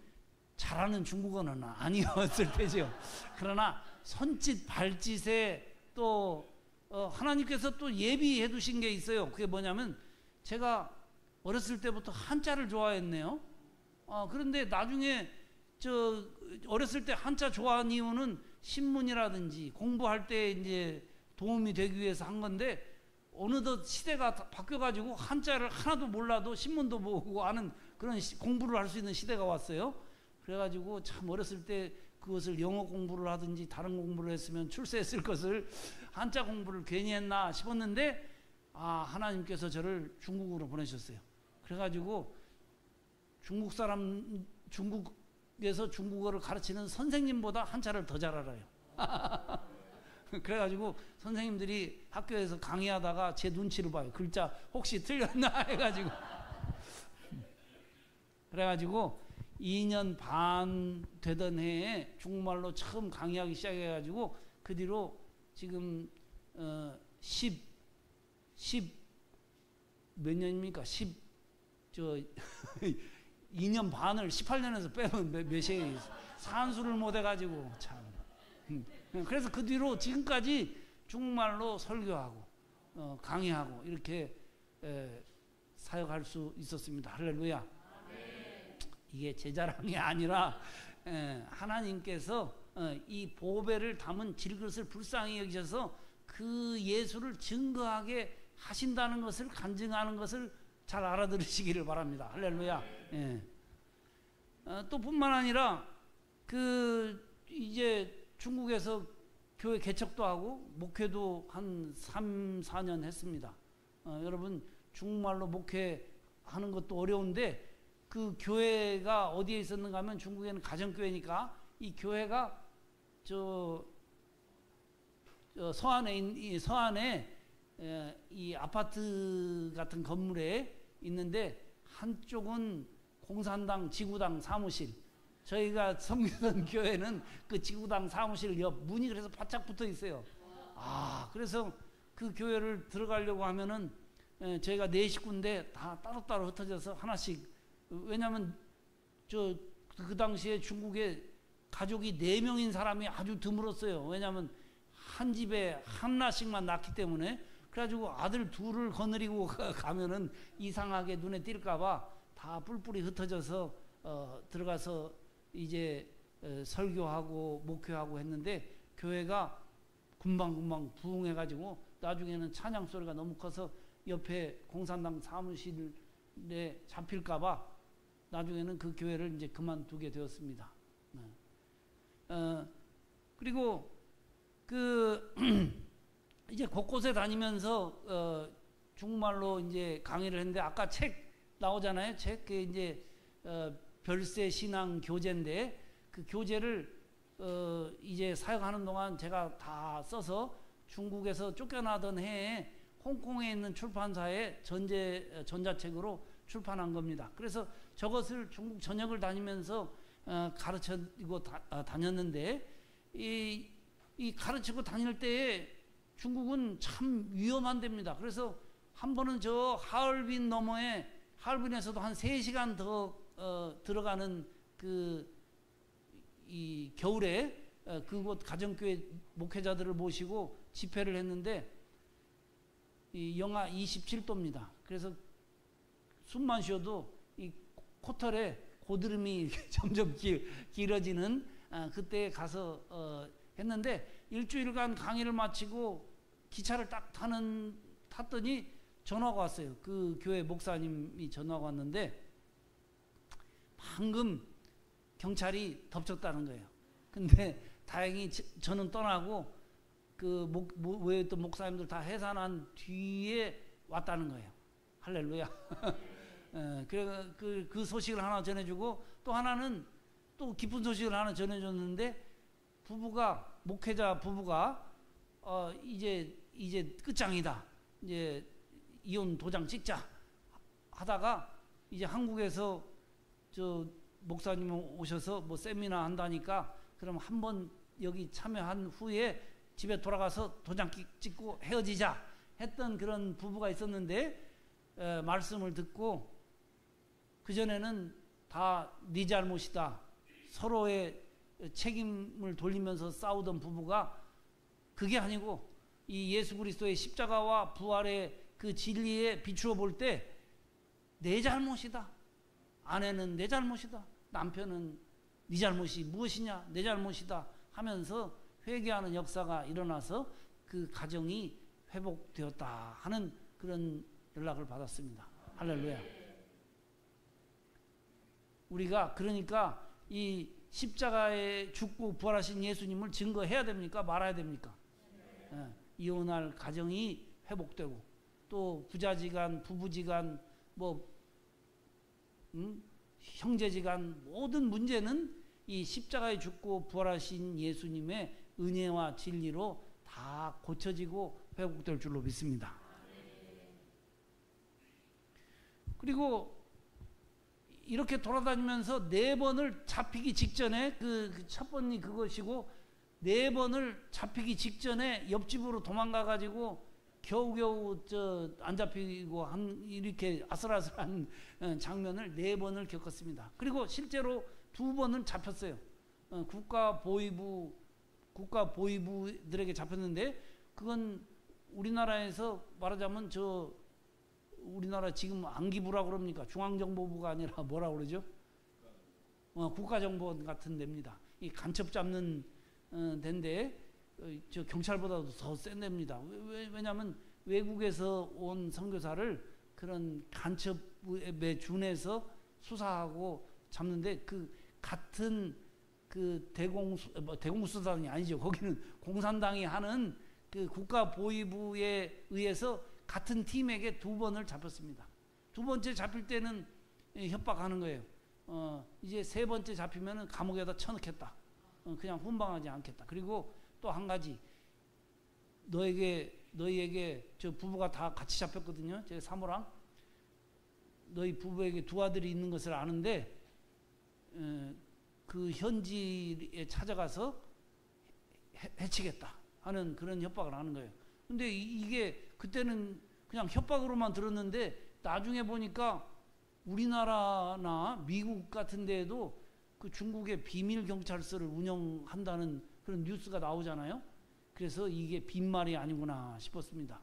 잘하는 중국어는 아니었을 테죠. 그러나 손짓 발짓에 또 하나님께서 또 예비해 두신 게 있어요. 그게 뭐냐면 제가 어렸을 때부터 한자를 좋아했네요. 그런데 나중에 어렸을 때 한자 좋아한 이유는 신문이라든지 공부할 때 이제 도움이 되기 위해서 한 건데 어느덧 시대가 바뀌어가지고 한자를 하나도 몰라도 신문도 보고 하는 그런 공부를 할 수 있는 시대가 왔어요. 그래가지고 참 어렸을 때 그것을 영어 공부를 하든지 다른 공부를 했으면 출세했을 것을 한자 공부를 괜히 했나 싶었는데 하나님께서 저를 중국으로 보내셨어요. 그래가지고 중국에서 중국어를 가르치는 선생님보다 한자를 더 잘 알아요. 그래가지고 선생님들이 학교에서 강의하다가 제 눈치를 봐요. 글자 혹시 틀렸나 해가지고. 그래가지고 2년 반 되던 해에 중국말로 처음 강의하기 시작해가지고 그 뒤로 지금 10몇 년입니까? 2년 반을 18년에서 빼면 몇이 산수를 못 해가지고 참. 그래서 그 뒤로 지금까지 중국말로 설교하고 강의하고 이렇게 사역할 수 있었습니다. 할렐루야. 이게 제 자랑이 아니라 하나님께서 이 보배를 담은 질그릇을 불쌍히 여기셔서 그 예수를 증거하게 하신다는 것을 간증하는 것을 잘 알아들으시기를 바랍니다. 할렐루야. 또 뿐만 아니라 이제 중국에서 교회 개척도 하고 목회도 한 3, 4년 했습니다. 여러분 중국말로 목회하는 것도 어려운데 그 교회가 어디에 있었는가 하면 중국에는 가정교회니까 이 교회가 서안에 이 아파트 같은 건물에 있는데 한쪽은 공산당 지구당 사무실, 저희가 섬기던 교회는 그 지구당 사무실 옆 문이 그래서 바짝 붙어 있어요. 그래서 그 교회를 들어가려고 하면은 저희가 4식구인데 다 따로따로 흩어져서 하나씩, 왜냐하면 그 당시에 중국에 가족이 4명인 사람이 아주 드물었어요. 왜냐하면 한 집에 하나씩만 낳기 때문에. 그래가지고 아들 둘을 거느리고 가면은 이상하게 눈에 띌까봐 다 뿔뿔이 흩어져서 들어가서 이제 설교하고 목회하고 했는데 교회가 금방금방 부흥해가지고 나중에는 찬양 소리가 너무 커서 옆에 공산당 사무실에 잡힐까봐 나중에는 그 교회를 이제 그만두게 되었습니다. 그리고 이제 곳곳에 다니면서 중국말로 이제 강의를 했는데 아까 책 나오잖아요. 책 이제 별세 신앙 교재인데 그 교재를 이제 사역하는 동안 제가 다 써서 중국에서 쫓겨나던 해에 홍콩에 있는 출판사에 전자책으로 출판한 겁니다. 그래서 저것을 중국 전역을 다니면서 가르치고 다녔는데 이 가르치고 다닐 때에 중국은 참 위험한 데입니다. 그래서 한 번은 저 하얼빈 너머에, 하얼빈에서도 한 3시간 더 들어가는 이 겨울에 그곳 가정교회 목회자들을 모시고 집회를 했는데 이 영하 27도입니다. 그래서 숨만 쉬어도 이 코털에 고드름이 점점 길어지는 그때 가서 했는데 일주일간 강의를 마치고 기차를 딱 탔더니 전화가 왔어요. 그 교회 목사님이 전화가 왔는데 방금 경찰이 덮쳤다는 거예요. 근데 다행히 저는 떠나고 외에 또 목사님들 다 해산한 뒤에 왔다는 거예요. 할렐루야. 그래서 그 소식을 하나 전해주고 또 하나는 또 기쁜 소식을 하나 전해줬는데 부부가 목회자 부부가 이제 끝장이다. 이제 이혼 도장 찍자 하다가 이제 한국에서 저 목사님 오셔서 뭐 세미나 한다니까 그럼 한번 여기 참여한 후에 집에 돌아가서 도장 찍고 헤어지자 했던 그런 부부가 있었는데 말씀을 듣고 그전에는 다 네 잘못이다. 서로의 책임을 돌리면서 싸우던 부부가 그게 아니고 이 예수 그리스도의 십자가와 부활의 그 진리에 비추어 볼 때 내 잘못이다. 아내는 내 잘못이다. 남편은 네 잘못이 무엇이냐? 내 잘못이다 하면서 회개하는 역사가 일어나서 그 가정이 회복되었다 하는 그런 연락을 받았습니다. 할렐루야. 우리가 그러니까 이 십자가에 죽고 부활하신 예수님을 증거해야 됩니까? 말아야 됩니까? 이혼할 가정이 회복되고 또 부자지간, 부부지간, 형제지간 모든 문제는 이 십자가에 죽고 부활하신 예수님의 은혜와 진리로 다 고쳐지고 회복될 줄로 믿습니다. 그리고 이렇게 돌아다니면서 4번을 잡히기 직전에 그 첫 번이 그것이고 4번을 잡히기 직전에 옆집으로 도망가 가지고 겨우겨우 안 잡히고 이렇게 아슬아슬한 장면을 4번을 겪었습니다. 그리고 실제로 2번은 잡혔어요. 국가보위부들에게 잡혔는데 그건 우리나라에서 말하자면 우리나라 지금 안기부라고 그럽니까? 중앙정보부가 아니라 뭐라고 그러죠? 국가정보원 같은 데입니다. 이 간첩 잡는 데인데 저 경찰보다도 더 센 데입니다. 왜냐하면 외국에서 온 선교사를 그런 간첩에 준해서 수사하고 잡는데 그 같은 그 대공수단이 아니죠. 거기는 공산당이 하는 그 국가보위부에 의해서 같은 팀에게 2번을 잡혔습니다. 2번째 잡힐 때는 협박하는 거예요. 이제 3번째 잡히면은 감옥에다 쳐넣겠다. 그냥 훈방하지 않겠다. 그리고 또 한 가지 너희에게 저 부부가 다 같이 잡혔거든요. 제 사모랑 너희 부부에게 2 아들이 있는 것을 아는데 그 현지에 찾아가서 해치겠다 하는 그런 협박을 하는 거예요. 근데 이게 그때는 그냥 협박으로만 들었는데 나중에 보니까 우리나라나 미국 같은 데에도 그 중국의 비밀 경찰서를 운영한다는 그런 뉴스가 나오잖아요. 그래서 이게 빈말이 아니구나 싶었습니다.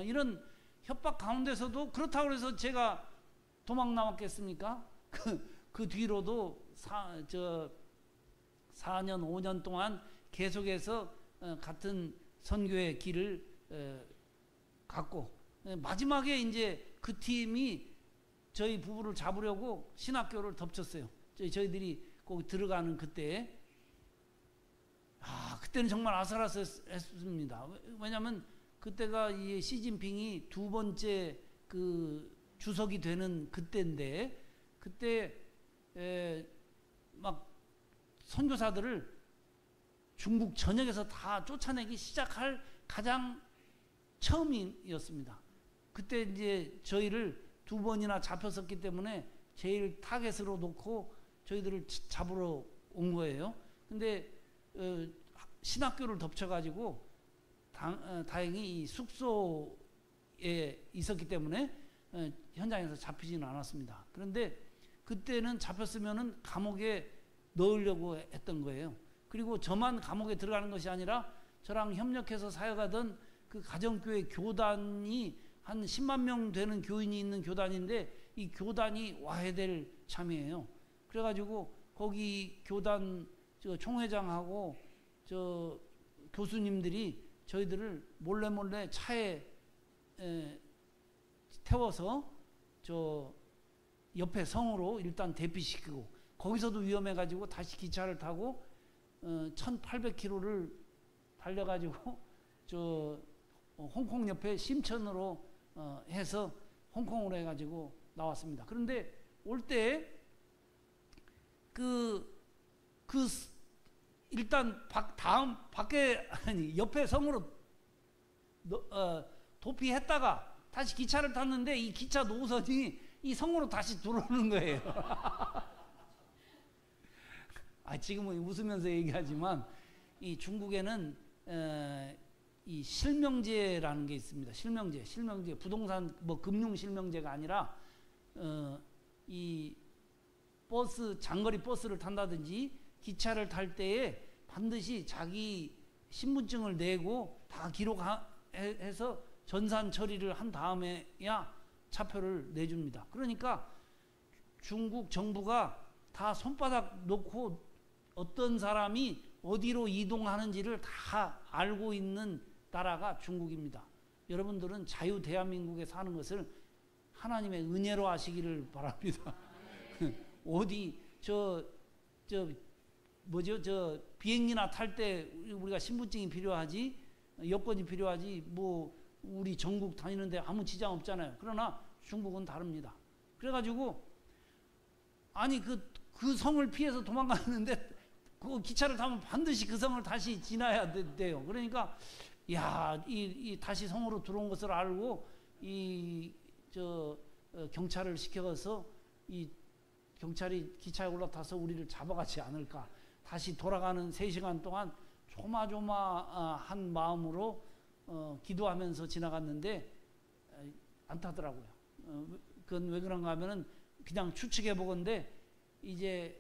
이런 협박 가운데서도 그렇다고 해서 제가 도망 나왔겠습니까? 그 뒤로도 4년 5년 동안 계속해서 같은 선교의 길을 갔고 마지막에 이제 그 팀이 저희 부부를 잡으려고 신학교를 덮쳤어요. 저희들이 거기 들어가는 그때에 그때는 정말 아슬아슬했습니다. 왜냐하면 그때가 이 시진핑이 2번째 그 주석이 되는 그때인데 그때 막 선교사들을 중국 전역에서 다 쫓아내기 시작할 가장 처음이었습니다. 그때 이제 저희를 2번이나 잡혔었기 때문에 제일 타겟으로 놓고 저희들을 잡으러 온 거예요. 근데 신학교를 덮쳐가지고 다행히 이 숙소에 있었기 때문에 현장에서 잡히지는 않았습니다. 그런데 그때는 잡혔으면은 감옥에 넣으려고 했던 거예요. 그리고 저만 감옥에 들어가는 것이 아니라 저랑 협력해서 사역하던 그 가정교회 교단이 한 10만 명 되는 교인이 있는 교단인데 이 교단이 와야 될 참이에요. 그래가지고 거기 교단 총회장하고 저 교수님들이 저희들을 몰래 차에 태워서 저 옆에 성으로 일단 대피시키고 거기서도 위험해가지고 다시 기차를 타고 1800km를 달려가지고 저 홍콩 옆에 심천으로 해서 홍콩으로 해가지고 나왔습니다. 그런데 올 때 그 일단 밖에 아니 옆에 성으로 도피했다가 다시 기차를 탔는데 이 기차 노선이 이 성으로 다시 들어오는 거예요. 지금은 웃으면서 얘기하지만 이 중국에는 이 실명제라는 게 있습니다. 실명제 부동산 뭐 금융 실명제가 아니라 이 버스 장거리 버스를 탄다든지 기차를 탈 때에 반드시 자기 신분증을 내고 다 기록해서 전산 처리를 한 다음에야 차표를 내줍니다. 그러니까 중국 정부가 다 손바닥 놓고 어떤 사람이 어디로 이동하는지를 다 알고 있는 나라가 중국입니다. 여러분들은 자유 대한민국에 사는 것을 하나님의 은혜로 하시기를 바랍니다. 어디 저 비행기나 탈 때 우리가 신분증이 필요하지, 여권이 필요하지, 뭐 우리 전국 다니는데 아무 지장 없잖아요. 그러나 중국은 다릅니다. 그래가지고 아니 그 성을 피해서 도망가는데 그 기차를 타면 반드시 그 성을 다시 지나야 돼요. 그러니까 이 다시 성으로 들어온 것을 알고 경찰을 시켜서 이 경찰이 기차에 올라타서 우리를 잡아가지 않을까. 다시 돌아가는 3시간 동안 조마조마한 마음으로 기도하면서 지나갔는데 안 타더라고요. 그건 왜 그런가 하면은 그냥 추측해 보건데 이제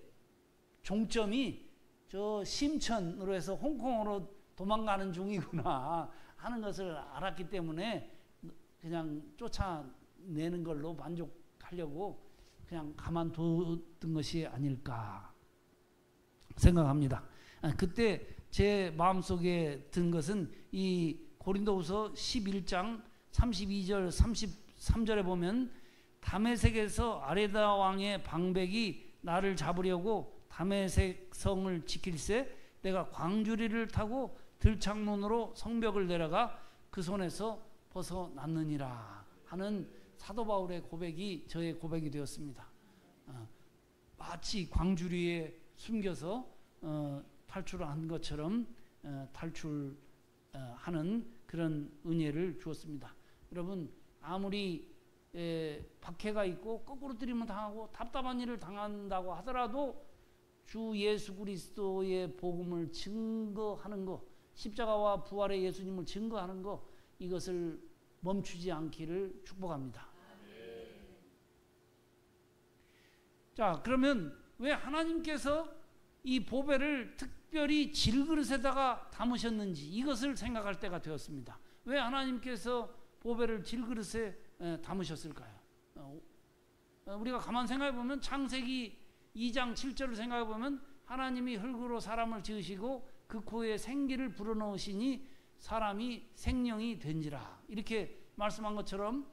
종점이 저 심천으로 해서 홍콩으로 도망가는 중이구나 하는 것을 알았기 때문에 그냥 쫓아내는 걸로 만족하려고 그냥 가만두던 것이 아닐까 생각합니다. 그때 제 마음속에 든 것은 이 고린도후서 11장 32절 33절에 보면 다메섹에서 아레다 왕의 방백이 나를 잡으려고 다메섹 성을 지킬세 내가 광주리를 타고 들창문으로 성벽을 내려가 그 손에서 벗어났느니라 하는 사도 바울의 고백이 저의 고백이 되었습니다. 마치 광주리에 숨겨서 탈출한 것처럼 탈출하는 그런 은혜를 주었습니다. 여러분 아무리 박해가 있고 거꾸로 뜨리면 당하고 답답한 일을 당한다고 하더라도 주 예수 그리스도의 복음을 증거하는 것, 십자가와 부활의 예수님을 증거하는 것, 이것을 멈추지 않기를 축복합니다. 자, 그러면 왜 하나님께서 이 보배를 특별히 질그릇에다가 담으셨는지 이것을 생각할 때가 되었습니다. 왜 하나님께서 보배를 질그릇에 담으셨을까요? 우리가 가만 생각해 보면 창세기 2장 7절을 생각해 보면 하나님이 흙으로 사람을 지으시고 그 코에 생기를 불어넣으시니 사람이 생명이 된지라 이렇게 말씀한 것처럼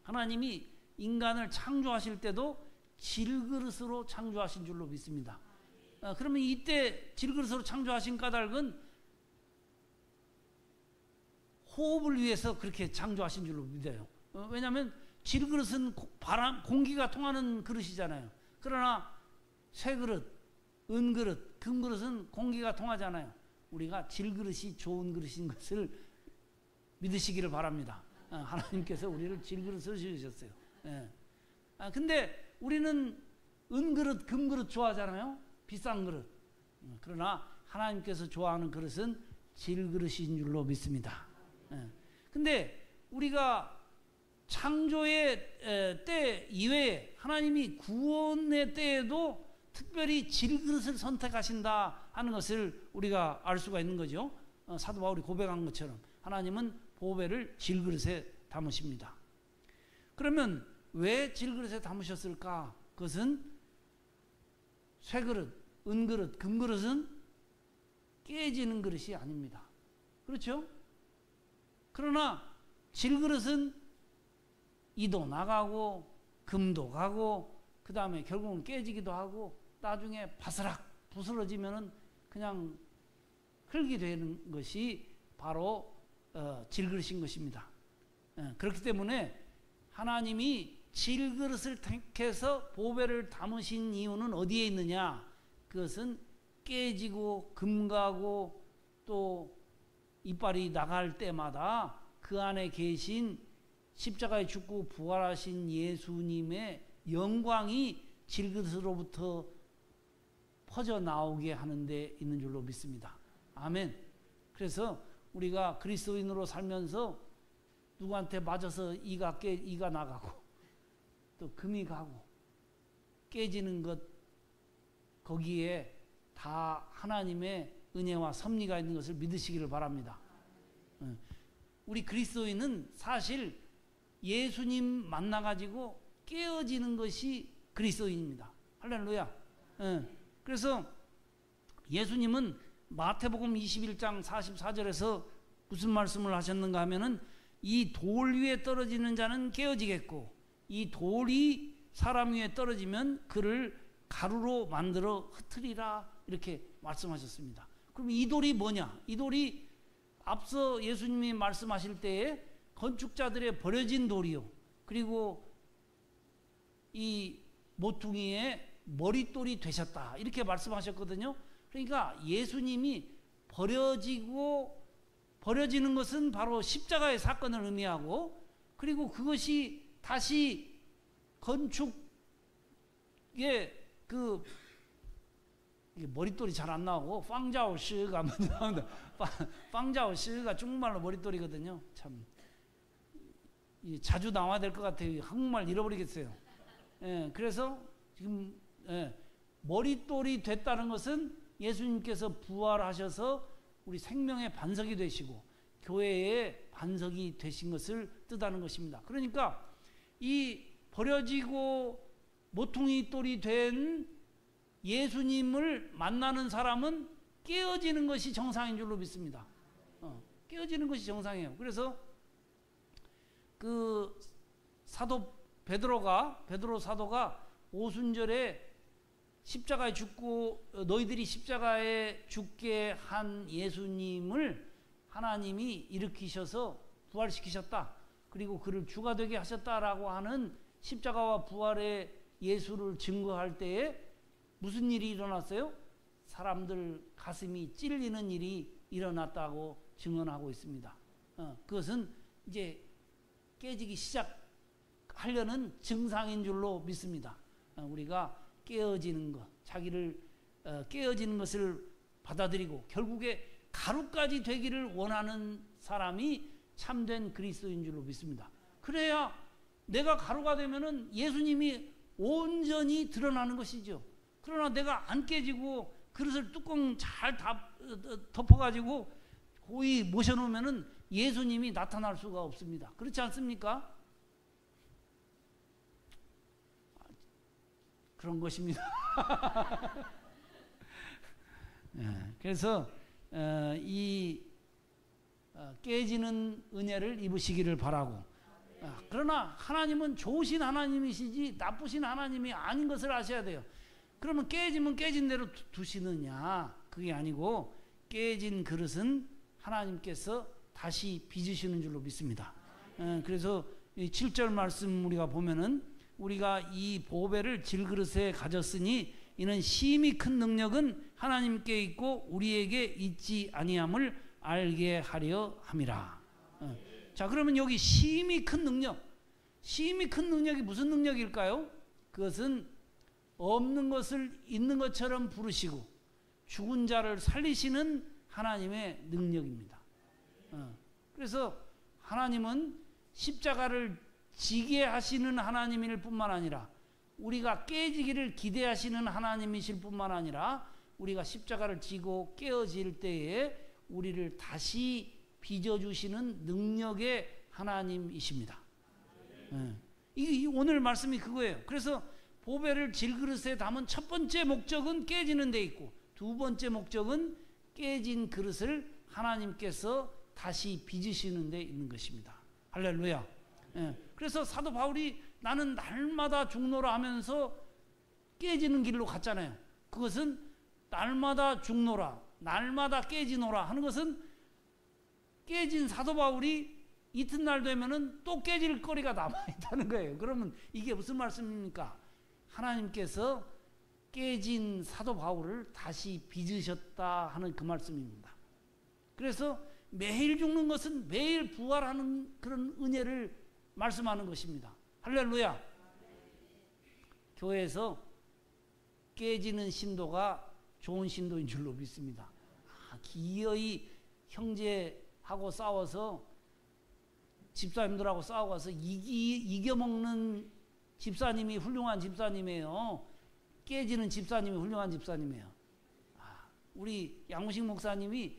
하나님이 인간을 창조하실 때도 질그릇으로 창조하신 줄로 믿습니다. 그러면 이때 질그릇으로 창조하신 까닭은 호흡을 위해서 그렇게 창조하신 줄로 믿어요. 왜냐하면 질그릇은 공기가 통하는 그릇이잖아요. 그러나 쇠그릇, 은그릇, 금그릇은 공기가 통하잖아요. 우리가 질그릇이 좋은 그릇인 것을 믿으시기를 바랍니다. 하나님께서 우리를 질그릇으로 지으셨어요. 근데 우리는 은그릇, 금그릇 좋아하잖아요. 비싼 그릇. 그러나 하나님께서 좋아하는 그릇은 질그릇인 줄로 믿습니다. 근데 우리가 창조의 때 이외에 하나님이 구원의 때에도 특별히 질그릇을 선택하신다 하는 것을 우리가 알 수가 있는 거죠. 사도 바울이 고백한 것처럼 하나님은 보배를 질그릇에 담으십니다. 그러면 왜 질그릇에 담으셨을까? 그것은 쇠그릇, 은그릇, 금그릇은 깨지는 그릇이 아닙니다. 그렇죠? 그러나 질그릇은 이도 나가고 금도 가고 그 다음에 결국은 깨지기도 하고 나중에 바스락 부스러지면은 그냥 흙이 되는 것이 바로 질그릇인 것입니다. 그렇기 때문에 하나님이 질그릇을 택해서 보배를 담으신 이유는 어디에 있느냐? 그것은 깨지고 금가고 또 이빨이 나갈 때마다 그 안에 계신 십자가에 죽고 부활하신 예수님의 영광이 질그릇으로부터 퍼져 나오게 하는 데 있는 줄로 믿습니다. 아멘. 그래서 우리가 그리스도인으로 살면서 누구한테 맞아서 이가 나가고 또 금이 가고 깨지는 것, 거기에 다 하나님의 은혜와 섭리가 있는 것을 믿으시기를 바랍니다. 우리 그리스도인은 사실 예수님 만나가지고 깨어지는 것이 그리스도인입니다. 할렐루야. 그래서 예수님은 마태복음 21장 44절에서 무슨 말씀을 하셨는가 하면은 이 돌 위에 떨어지는 자는 깨어지겠고 이 돌이 사람 위에 떨어지면 그를 가루로 만들어 흩으리라, 이렇게 말씀하셨습니다. 그럼 이 돌이 뭐냐? 이 돌이 앞서 예수님이 말씀하실 때에 건축자들의 버려진 돌이요, 그리고 이 모퉁이의 머릿돌이 되셨다, 이렇게 말씀하셨거든요. 그러니까 예수님이 버려지는 것은 바로 십자가의 사건을 의미하고, 그리고 그것이 다시 건축의 그 머릿돌이 잘 안 나오고 방자오시가 먼저 나온다. 방자오시가 중국말로 머릿돌이거든요. 참 자주 나와야 될 것 같아요. 한국말 잃어버리겠어요. 그래서 지금 머릿돌이 됐다는 것은 예수님께서 부활하셔서 우리 생명의 반석이 되시고 교회의 반석이 되신 것을 뜻하는 것입니다. 그러니까 이 버려지고 모퉁이 돌이 된 예수님을 만나는 사람은 깨어지는 것이 정상인 줄로 믿습니다. 깨어지는 것이 정상이에요. 그래서 그 사도 베드로 사도가 오순절에 십자가에 죽고 너희들이 십자가에 죽게 한 예수님을 하나님이 일으키셔서 부활시키셨다, 그리고 그를 주가 되게 하셨다라고 하는 십자가와 부활의 예수를 증거할 때에 무슨 일이 일어났어요? 사람들 가슴이 찔리는 일이 일어났다고 증언하고 있습니다. 그것은 이제 깨지기 시작하려는 증상인 줄로 믿습니다. 우리가 깨어지는 것, 자기를 깨어지는 것을 받아들이고 결국에 가루까지 되기를 원하는 사람이 참된 그리스도인 줄로 믿습니다. 그래야 내가 가루가 되면은 예수님이 온전히 드러나는 것이죠. 그러나 내가 안 깨지고 그릇을 뚜껑 잘 덮어가지고 고이 모셔놓으면은 예수님이 나타날 수가 없습니다. 그렇지 않습니까? 그런 것입니다. 그래서 이 깨지는 은혜를 입으시기를 바라고, 그러나 하나님은 좋으신 하나님이시지 나쁘신 하나님이 아닌 것을 아셔야 돼요. 그러면 깨지면 깨진 대로 두시느냐? 그게 아니고 깨진 그릇은 하나님께서 다시 빚으시는 줄로 믿습니다. 그래서 이 7절 말씀 우리가 보면은 우리가 이 보배를 질그릇에 가졌으니 이는 심히 큰 능력은 하나님께 있고 우리에게 있지 아니함을 알게 하려 함이라. 자, 그러면 여기 심히 큰 능력이 무슨 능력일까요? 그것은 없는 것을 있는 것처럼 부르시고 죽은 자를 살리시는 하나님의 능력입니다. 그래서 하나님은 십자가를 지게 하시는 하나님일 뿐만 아니라 우리가 깨지기를 기대하시는 하나님이실 뿐만 아니라 우리가 십자가를 지고 깨어질 때에 우리를 다시 빚어주시는 능력의 하나님이십니다. 이 오늘 말씀이 그거예요. 그래서 보배를 질그릇에 담은 첫 번째 목적은 깨지는 데 있고, 두 번째 목적은 깨진 그릇을 하나님께서 다시 빚으시는 데 있는 것입니다. 할렐루야. 그래서 사도 바울이 나는 날마다 죽노라 하면서 깨지는 길로 갔잖아요. 그것은 날마다 죽노라, 날마다 깨지노라 하는 것은 깨진 사도 바울이 이튿날 되면은 또 깨질 거리가 남아있다는 거예요. 그러면 이게 무슨 말씀입니까? 하나님께서 깨진 사도 바울을 다시 빚으셨다 하는 그 말씀입니다. 그래서 매일 죽는 것은 매일 부활하는 그런 은혜를 말씀하는 것입니다. 할렐루야. 교회에서 깨지는 신도가 좋은 신도인 줄로 믿습니다. 기어이 형제하고 싸워서 집사님들하고 싸워서 이겨먹는 집사님이 훌륭한 집사님이에요. 깨지는 집사님이 훌륭한 집사님이에요. 우리 양무식 목사님이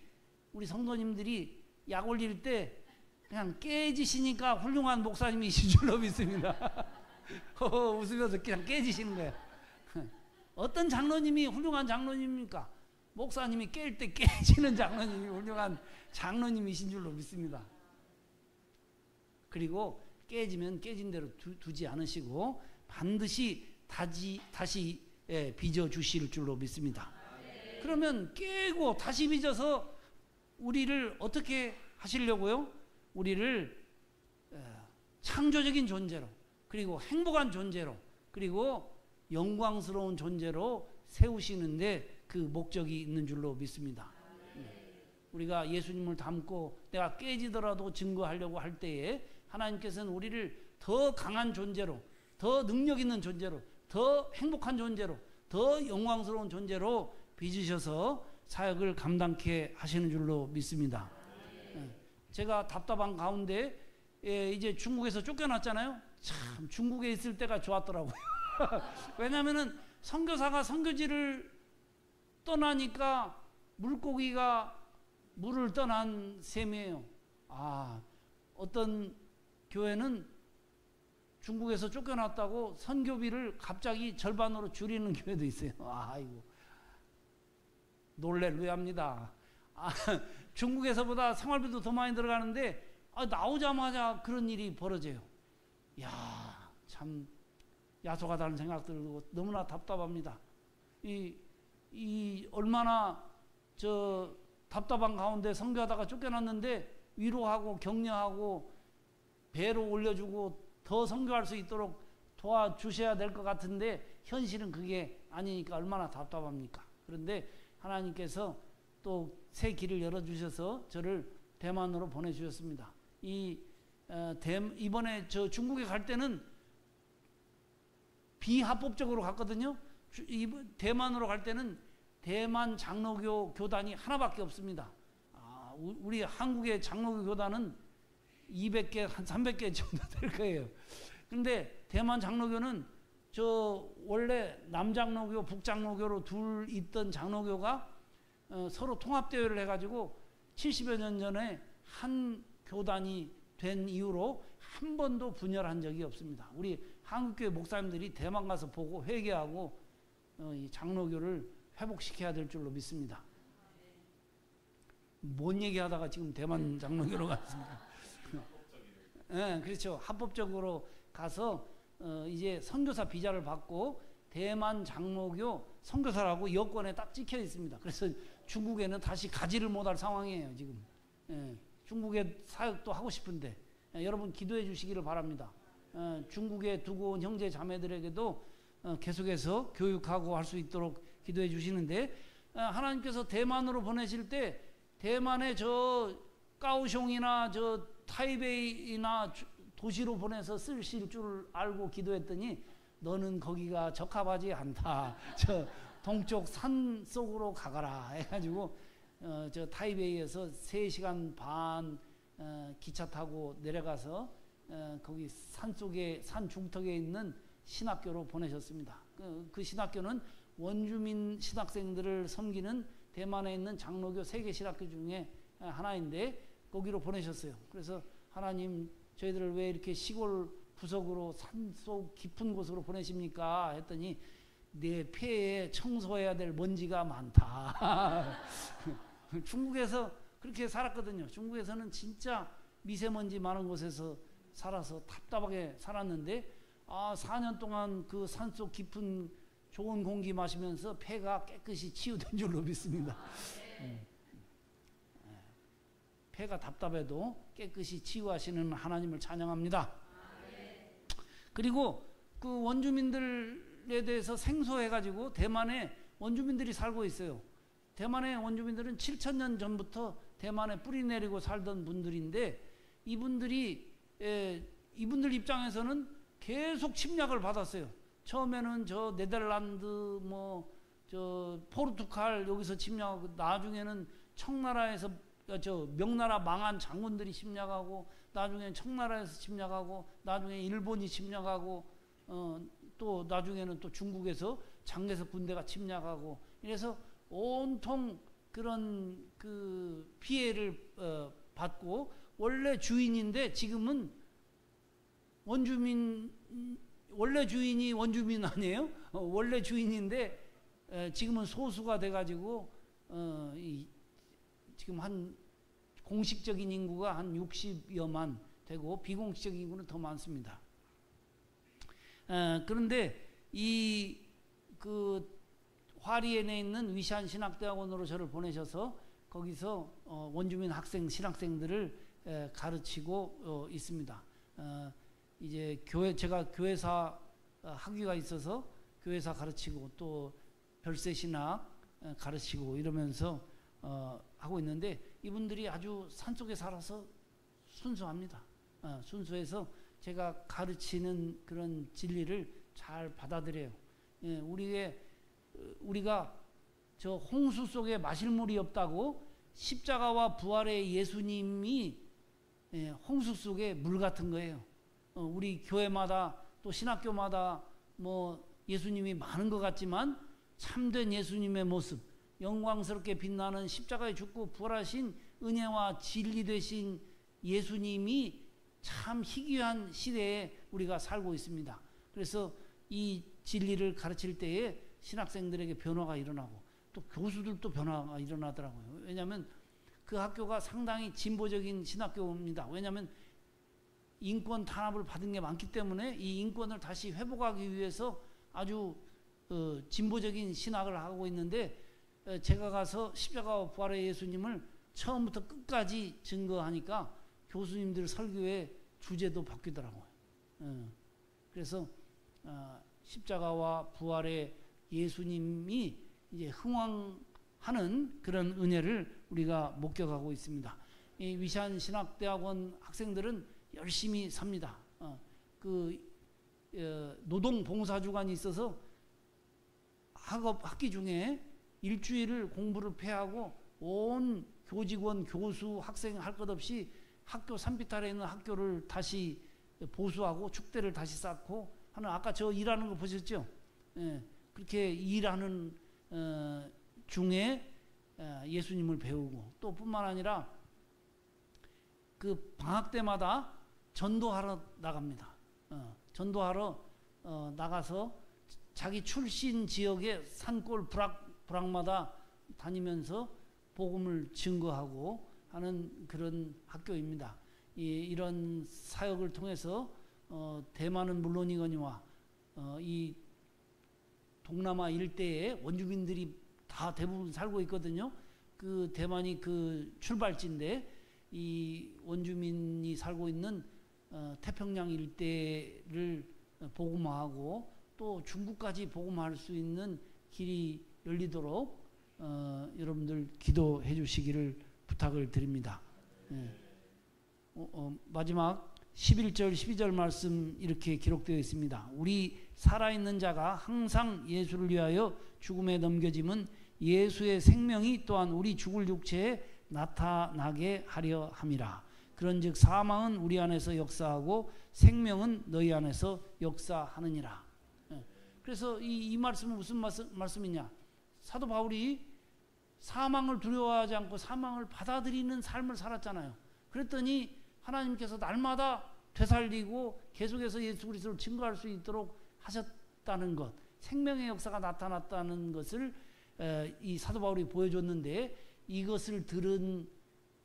우리 성도님들이 약 올릴 때 그냥 깨지시니까 훌륭한 목사님이신 줄로 믿습니다. 웃으면서 그냥 깨지시는 거예요. 어떤 장로님이 훌륭한 장로님입니까? 목사님이 깰 때 깨지는 장로님이 훌륭한 장로님이신 줄로 믿습니다. 그리고 깨지면 깨진 대로 두지 않으시고 반드시 다시 빚어주실 줄로 믿습니다. 그러면 깨고 다시 빚어서 우리를 어떻게 하시려고요? 우리를 창조적인 존재로, 그리고 행복한 존재로, 그리고 영광스러운 존재로 세우시는데 그 목적이 있는 줄로 믿습니다. 우리가 예수님을 닮고 내가 깨지더라도 증거하려고 할 때에 하나님께서는 우리를 더 강한 존재로, 더 능력 있는 존재로, 더 행복한 존재로, 더 영광스러운 존재로 빚으셔서 사역을 감당케 하시는 줄로 믿습니다. 제가 답답한 가운데 이제 중국에서 쫓겨났잖아요. 참 중국에 있을 때가 좋았더라고요. 왜냐하면은 선교사가 선교지를 떠나니까 물고기가 물을 떠난 셈이에요. 어떤 교회는 중국에서 쫓겨났다고 선교비를 갑자기 절반으로 줄이는 교회도 있어요. 아이고, 놀랄루야합니다. 중국에서보다 생활비도 더 많이 들어가는데 나오자마자 그런 일이 벌어져요. 야, 참 야속하다는 생각 들고 너무나 답답합니다. 얼마나 답답한 가운데 선교하다가 쫓겨났는데 위로하고 격려하고 배로 올려주고 더 선교할 수 있도록 도와주셔야 될 것 같은데 현실은 그게 아니니까 얼마나 답답합니까? 그런데 하나님께서 또 새 길을 열어주셔서 저를 대만으로 보내주셨습니다. 이번에 저 중국에 갈 때는 비합법적으로 갔거든요. 대만으로 갈 때는 대만 장로교 교단이 하나밖에 없습니다. 우리 한국의 장로교 교단은 200개, 한 300개 정도 될 거예요. 그런데 대만 장로교는 원래 남장로교, 북장로교로 둘 있던 장로교가 서로 통합대회를 해가지고 70여 년 전에 한 교단이 된 이후로 한 번도 분열한 적이 없습니다. 우리 한국교회 목사님들이 대만 가서 보고 회개하고 이 장로교를 회복시켜야 될 줄로 믿습니다. 뭔 얘기하다가 지금 대만 장로교로 갔습니다. 네, 그렇죠. 합법적으로 가서 이제 선교사 비자를 받고 대만 장로교 선교사라고 여권에 딱 찍혀 있습니다. 그래서 중국에는 다시 가지를 못할 상황이에요, 지금. 중국에 사역도 하고 싶은데 여러분 기도해 주시기를 바랍니다. 중국에 두고 온 형제 자매들에게도 계속해서 교육하고 할 수 있도록 기도해 주시는데 하나님께서 대만으로 보내실 때 대만의 까오숑이나 타이베이나 도시로 보내서 쓰실 줄 알고 기도했더니 너는 거기가 적합하지 않다. 동쪽 산 속으로 가거라 해가지고 타이베이에서 3시간 반 기차 타고 내려가서 거기 산 중턱에 있는 신학교로 보내셨습니다. 그 신학교는 원주민 신학생들을 섬기는 대만에 있는 장로교 3개 신학교 중에 하나인데 거기로 보내셨어요. 그래서 하나님 저희들을 왜 이렇게 시골 구석으로 산속 깊은 곳으로 보내십니까? 했더니 내 폐에 청소해야 될 먼지가 많다. 중국에서 그렇게 살았거든요. 중국에서는 진짜 미세먼지 많은 곳에서 살아서 답답하게 살았는데 4년 동안 그 산속 깊은 좋은 공기 마시면서 폐가 깨끗이 치유된 줄로 믿습니다. 폐가 답답해도 깨끗이 치유하시는 하나님을 찬양합니다. 그리고 그 원주민들 그들에 대해서 생소해가지고 대만에 원주민들이 살고 있어요. 대만의 원주민들은 7,000년 전부터 대만에 뿌리 내리고 살던 분들인데 이분들 입장에서는 계속 침략을 받았어요. 처음에는 저 네덜란드 저 포르투갈 여기서 침략하고 나중에는 청나라에서 저 명나라 망한 장군들이 침략하고 나중에는 청나라에서 침략하고 나중에 일본이 침략하고 또 나중에는 또 중국에서 장개석 군대가 침략하고 이래서 온통 그런 그 피해를 받고 원래 주인인데 지금은 원래 주인이 원주민 아니에요? 원래 주인인데 지금은 소수가 돼가지고 지금 한 공식적인 인구가 한 60여만 되고 비공식적인 인구는 더 많습니다. 그런데 그 화리엔에 있는 위시안 신학대학원으로 저를 보내셔서 거기서 원주민 학생 신학생들을 가르치고 있습니다. 이제 제가 교회사 학위가 있어서 교회사 가르치고 또 별세 신학 가르치고 이러면서 하고 있는데 이분들이 아주 산속에 살아서 순수합니다. 순수해서 제가 가르치는 그런 진리를 잘 받아들여요. 우리가 저 홍수 속에 마실 물이 없다고 십자가와 부활의 예수님이 홍수 속에 물 같은 거예요. 우리 교회마다 또 신학교마다 예수님이 많은 것 같지만 참된 예수님의 모습, 영광스럽게 빛나는 십자가에 죽고 부활하신 은혜와 진리 되신 예수님이 참 희귀한 시대에 우리가 살고 있습니다. 그래서 이 진리를 가르칠 때에 신학생들에게 변화가 일어나고 또 교수들도 변화가 일어나더라고요. 왜냐하면 그 학교가 상당히 진보적인 신학교입니다. 왜냐하면 인권 탄압을 받은 게 많기 때문에 이 인권을 다시 회복하기 위해서 아주 진보적인 신학을 하고 있는데 제가 가서 십자가와 부활의 예수님을 처음부터 끝까지 증거하니까 교수님들 설교의 주제도 바뀌더라고요. 그래서 십자가와 부활의 예수님이 이제 흥왕하는 그런 은혜를 우리가 목격하고 있습니다. 이 위시안 신학대학원 학생들은 열심히 삽니다. 노동 봉사 주간이 있어서 학기 중에 일주일을 공부를 폐하고 온 교직원, 교수, 학생 할 것 없이 학교 산비탈에 있는 학교를 다시 보수하고 축대를 다시 쌓고 하는 아까 저 일하는 거 보셨죠? 그렇게 일하는 중에 예수님을 배우고 또 뿐만 아니라 그 방학 때마다 전도하러 나갑니다. 전도하러 나가서 자기 출신 지역의 산골 부락마다 다니면서 복음을 증거하고 하는 그런 학교입니다. 이런 사역을 통해서 대만은 물론이거니와 이 동남아 일대에 원주민들이 다 대부분 살고 있거든요. 그 대만이 그 출발지인데 이 원주민이 살고 있는 태평양 일대를 복음화하고 또 중국까지 복음화할 수 있는 길이 열리도록 여러분들 기도해 주시기를 부탁을 드립니다. 마지막 11절 12절 말씀 이렇게 기록되어 있습니다. 우리 살아있는 자가 항상 예수를 위하여 죽음에 넘겨짐은 예수의 생명이 또한 우리 죽을 육체에 나타나게 하려 함이라. 그런즉 사망은 우리 안에서 역사하고 생명은 너희 안에서 역사하느니라. 그래서 이 말씀은 무슨 말씀이냐? 사도 바울이 사망을 두려워하지 않고 사망을 받아들이는 삶을 살았잖아요. 그랬더니 하나님께서 날마다 되살리고 계속해서 예수 그리스도를 증거할 수 있도록 하셨다는 것, 생명의 역사가 나타났다는 것을 이 사도 바울이 보여줬는데 이것을 들은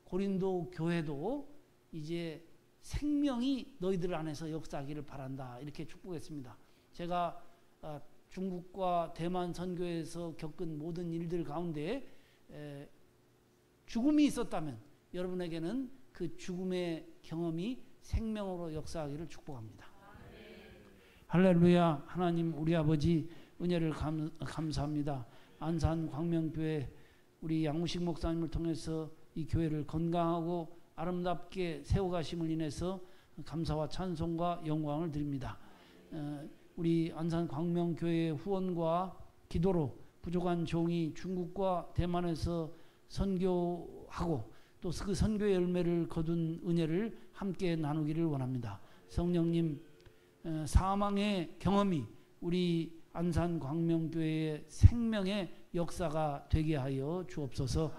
고린도 교회도 이제 생명이 너희들 안에서 역사하기를 바란다 이렇게 축복했습니다. 제가 중국과 대만 선교에서 겪은 모든 일들 가운데 죽음이 있었다면 여러분에게는 그 죽음의 경험이 생명으로 역사하기를 축복합니다. 할렐루야. 하나님 우리 아버지 은혜를 감사합니다. 안산 광명교회 우리 양무식 목사님을 통해서 이 교회를 건강하고 아름답게 세워가심을 인해서 감사와 찬송과 영광을 드립니다. 우리 안산 광명교회 후원과 기도로 부족한 종이 중국과 대만에서 선교하고 또 그 선교의 열매를 거둔 은혜를 함께 나누기를 원합니다. 성령님, 사망의 경험이 우리 안산 광명교회의 생명의 역사가 되게 하여 주옵소서.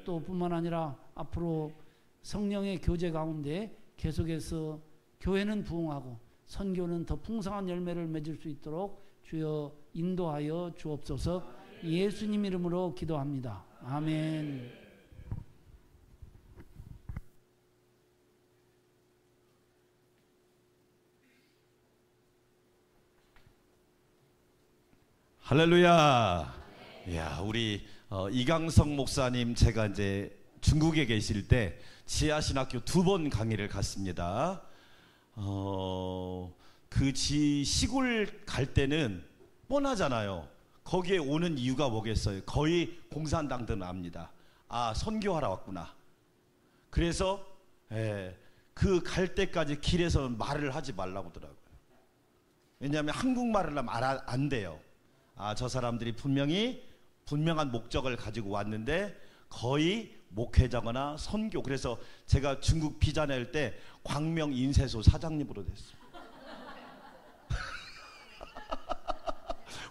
또 뿐만 아니라 앞으로 성령의 교제 가운데 계속해서 교회는 부흥하고 선교는 더 풍성한 열매를 맺을 수 있도록 주여 인도하여 주옵소서. 예수님 이름으로 기도합니다. 아멘. 할렐루야. 야, 우리 이강성 목사님, 제가 이제 중국에 계실 때 지하신학교 2번 강의를 갔습니다. 그 시골 갈 때는 뻔하잖아요. 거기에 오는 이유가 뭐겠어요? 거의 공산당들은 압니다. 아, 선교하러 왔구나. 그래서 그 갈 때까지 길에서는 말을 하지 말라고 하더라고요. 왜냐하면 한국말을 하면 안 돼요. 아, 저 사람들이 분명한 목적을 가지고 왔는데 거의 목회자거나 선교. 그래서 제가 중국 비자 낼 때 광명 인쇄소 사장님으로 됐어요.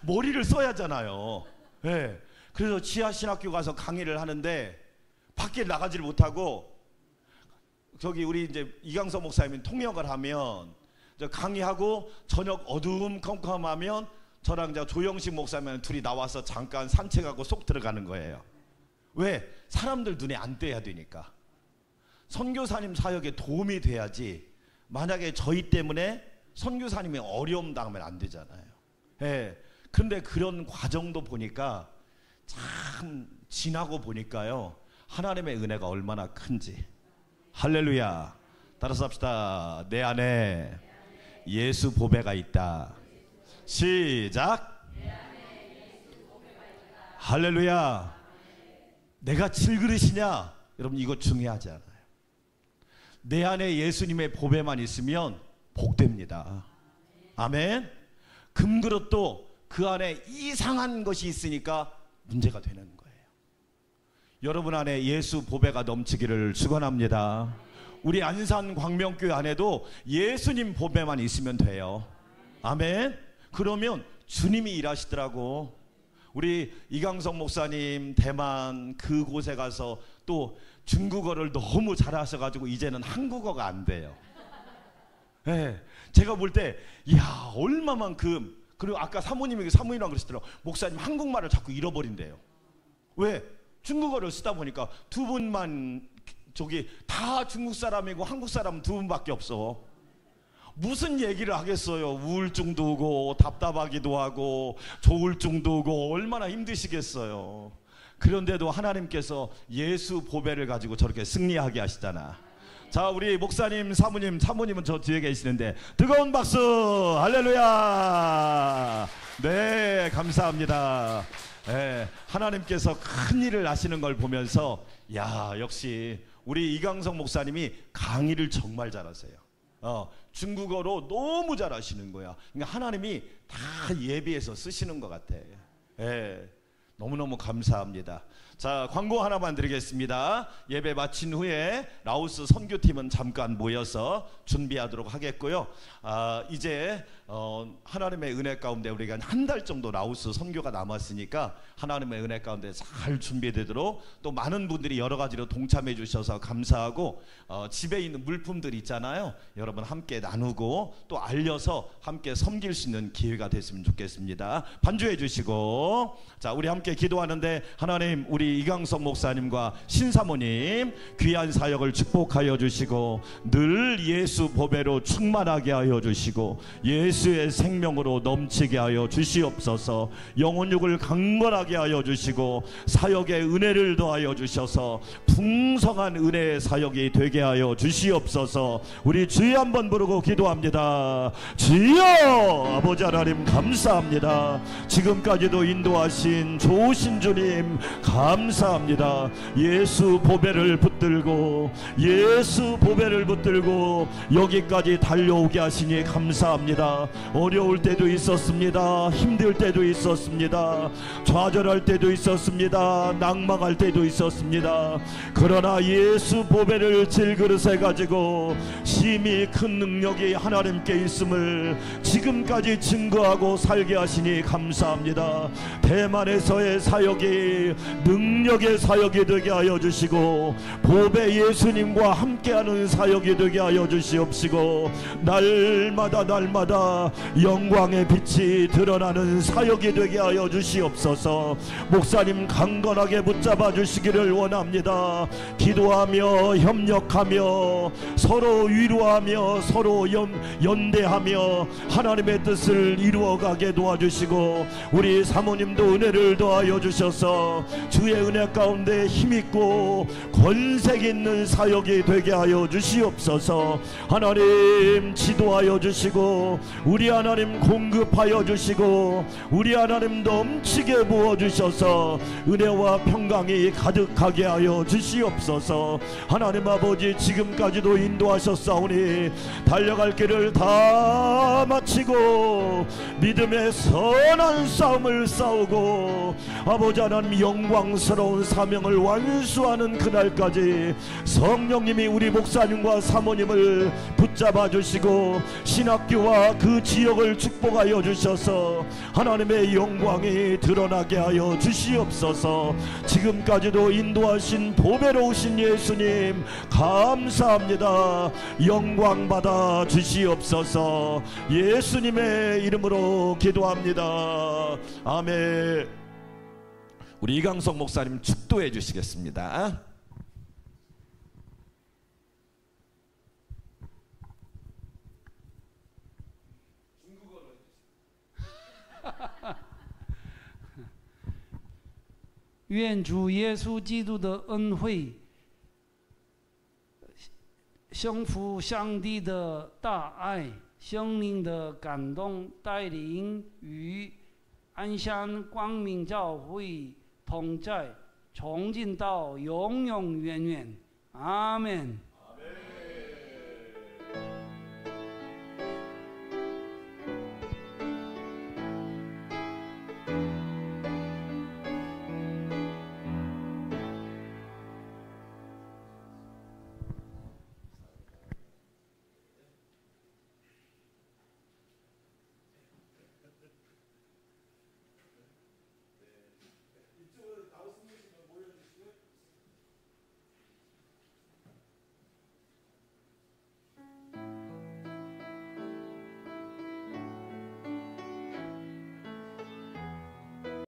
머리를 써야 하잖아요. 네. 그래서 지하신학교 가서 강의를 하는데 밖에 나가지를 못하고, 저기 우리 이제 이강서 목사님이 통역을 하면 강의하고 저녁 어두컴컴하면 저랑 조영식 목사님 둘이 나와서 잠깐 산책하고 쏙 들어가는 거예요. 왜? 사람들 눈에 안 띄어야 되니까. 선교사님 사역에 도움이 돼야지. 만약에 저희 때문에 선교사님이 어려움 당하면 안 되잖아요. 예. 그런데 그런 과정도 보니까 참 지나고 보니까요, 하나님의 은혜가 얼마나 큰지. 할렐루야. 따라서 합시다. 내 안에 예수 보배가 있다. 시작. 할렐루야. 내가 질그릇이냐? 여러분, 이거 중요하지 않아요. 내 안에 예수님의 보배만 있으면 복됩니다. 아멘. 금그릇도 그 안에 이상한 것이 있으니까 문제가 되는 거예요. 여러분 안에 예수 보배가 넘치기를 축원합니다. 우리 안산 광명교회 안에도 예수님 보배만 있으면 돼요. 아멘. 그러면 주님이 일하시더라고. 우리 이강성 목사님 대만 그곳에 가서 또 중국어를 너무 잘하셔가지고 이제는 한국어가 안 돼요. 네, 제가 볼 때 이야, 얼마만큼. 그리고 아까 사모님이랑 그러시더라고요. 목사님 한국말을 자꾸 잃어버린대요. 왜? 중국어를 쓰다 보니까 두 분만 저기 다 중국 사람이고 한국 사람은 두 분밖에 없어. 무슨 얘기를 하겠어요. 우울증도 오고 답답하기도 하고 조울증도 오고 얼마나 힘드시겠어요. 그런데도 하나님께서 예수 보배를 가지고 저렇게 승리하게 하시잖아. 자, 우리 목사님, 사모님은 저 뒤에 계시는데 뜨거운 박수. 할렐루야. 네, 감사합니다. 네, 하나님께서 큰 일을 하시는 걸 보면서 야, 역시 우리 이강성 목사님이 강의를 정말 잘하세요. 중국어로 너무 잘하시는 거야. 그러니까 하나님이 다 예비해서 쓰시는 것 같아. 예, 너무너무 감사합니다. 자, 광고 하나만 드리겠습니다. 예배 마친 후에 라오스 선교팀은 잠깐 모여서 준비하도록 하겠고요. 이제 하나님의 은혜 가운데 우리가 한 달 정도 라오스 선교가 남았으니까 하나님의 은혜 가운데 잘 준비되도록, 또 많은 분들이 여러 가지로 동참해 주셔서 감사하고, 집에 있는 물품들 있잖아요. 여러분 함께 나누고 또 알려서 함께 섬길 수 있는 기회가 됐으면 좋겠습니다. 반주해 주시고, 자, 우리 함께 기도하는데, 하나님, 우리 우리 이강석 목사님과 신사모님 귀한 사역을 축복하여 주시고 늘 예수 보배로 충만하게 하여 주시고 예수의 생명으로 넘치게 하여 주시옵소서. 영혼육을 강건하게 하여 주시고 사역의 은혜를 더하여 주셔서 풍성한 은혜의 사역이 되게 하여 주시옵소서. 우리 주여 한번 부르고 기도합니다. 주여, 아버지 하나님 감사합니다. 지금까지도 인도하신 좋으신 주님 감사합니다. 예수 보배를 붙들고 여기까지 달려오게 하시니 감사합니다. 어려울 때도 있었습니다. 힘들 때도 있었습니다. 좌절할 때도 있었습니다. 낭망할 때도 있었습니다. 그러나 예수 보배를 질그릇에 가지고 심히 큰 능력이 하나님께 있음을 지금까지 증거하고 살게 하시니 감사합니다. 대만에서의 사역이 능력의 사역이 되게 하여 주시고 보배 예수님과 함께하는 사역이 되게 하여 주시옵시고 날마다 영광의 빛이 드러나는 사역이 되게 하여 주시옵소서. 목사님 강건하게 붙잡아 주시기를 원합니다. 기도하며 협력하며 서로 위로하며 서로 연대하며 하나님의 뜻을 이루어가게 도와주시고 우리 사모님도 은혜를 더하여 주셔서 주의 은혜 가운데 힘있고 권색 있는 사역이 되게 하여 주시옵소서. 하나님 지도하여 주시고 우리 하나님 공급하여 주시고 우리 하나님 넘치게 부어주셔서 은혜와 평강이 가득하게 하여 주시옵소서. 하나님 아버지 지금까지도 인도하셨사오니 달려갈 길을 다 마치고 믿음의 선한 싸움을 싸우고 아버지 하나님 영광스러운 사명을 완수하는 그날까지 성령님이 우리 목사님과 사모님을 붙잡아 주시고 신학교와 그 지역을 축복하여 주셔서 하나님의 영광이 드러나게 하여 주시옵소서. 지금까지도 인도하신 보배로우신 예수님 감사합니다. 영광 받아 주시옵소서. 예수님의 이름으로 기도합니다. 아멘. 우리 이강석 목사님 축도해 주시겠습니다.愿主耶稣基督的恩惠、圣父上帝的大爱、圣灵的感动带领与安山光明教会同在，从今到永永远远。阿们。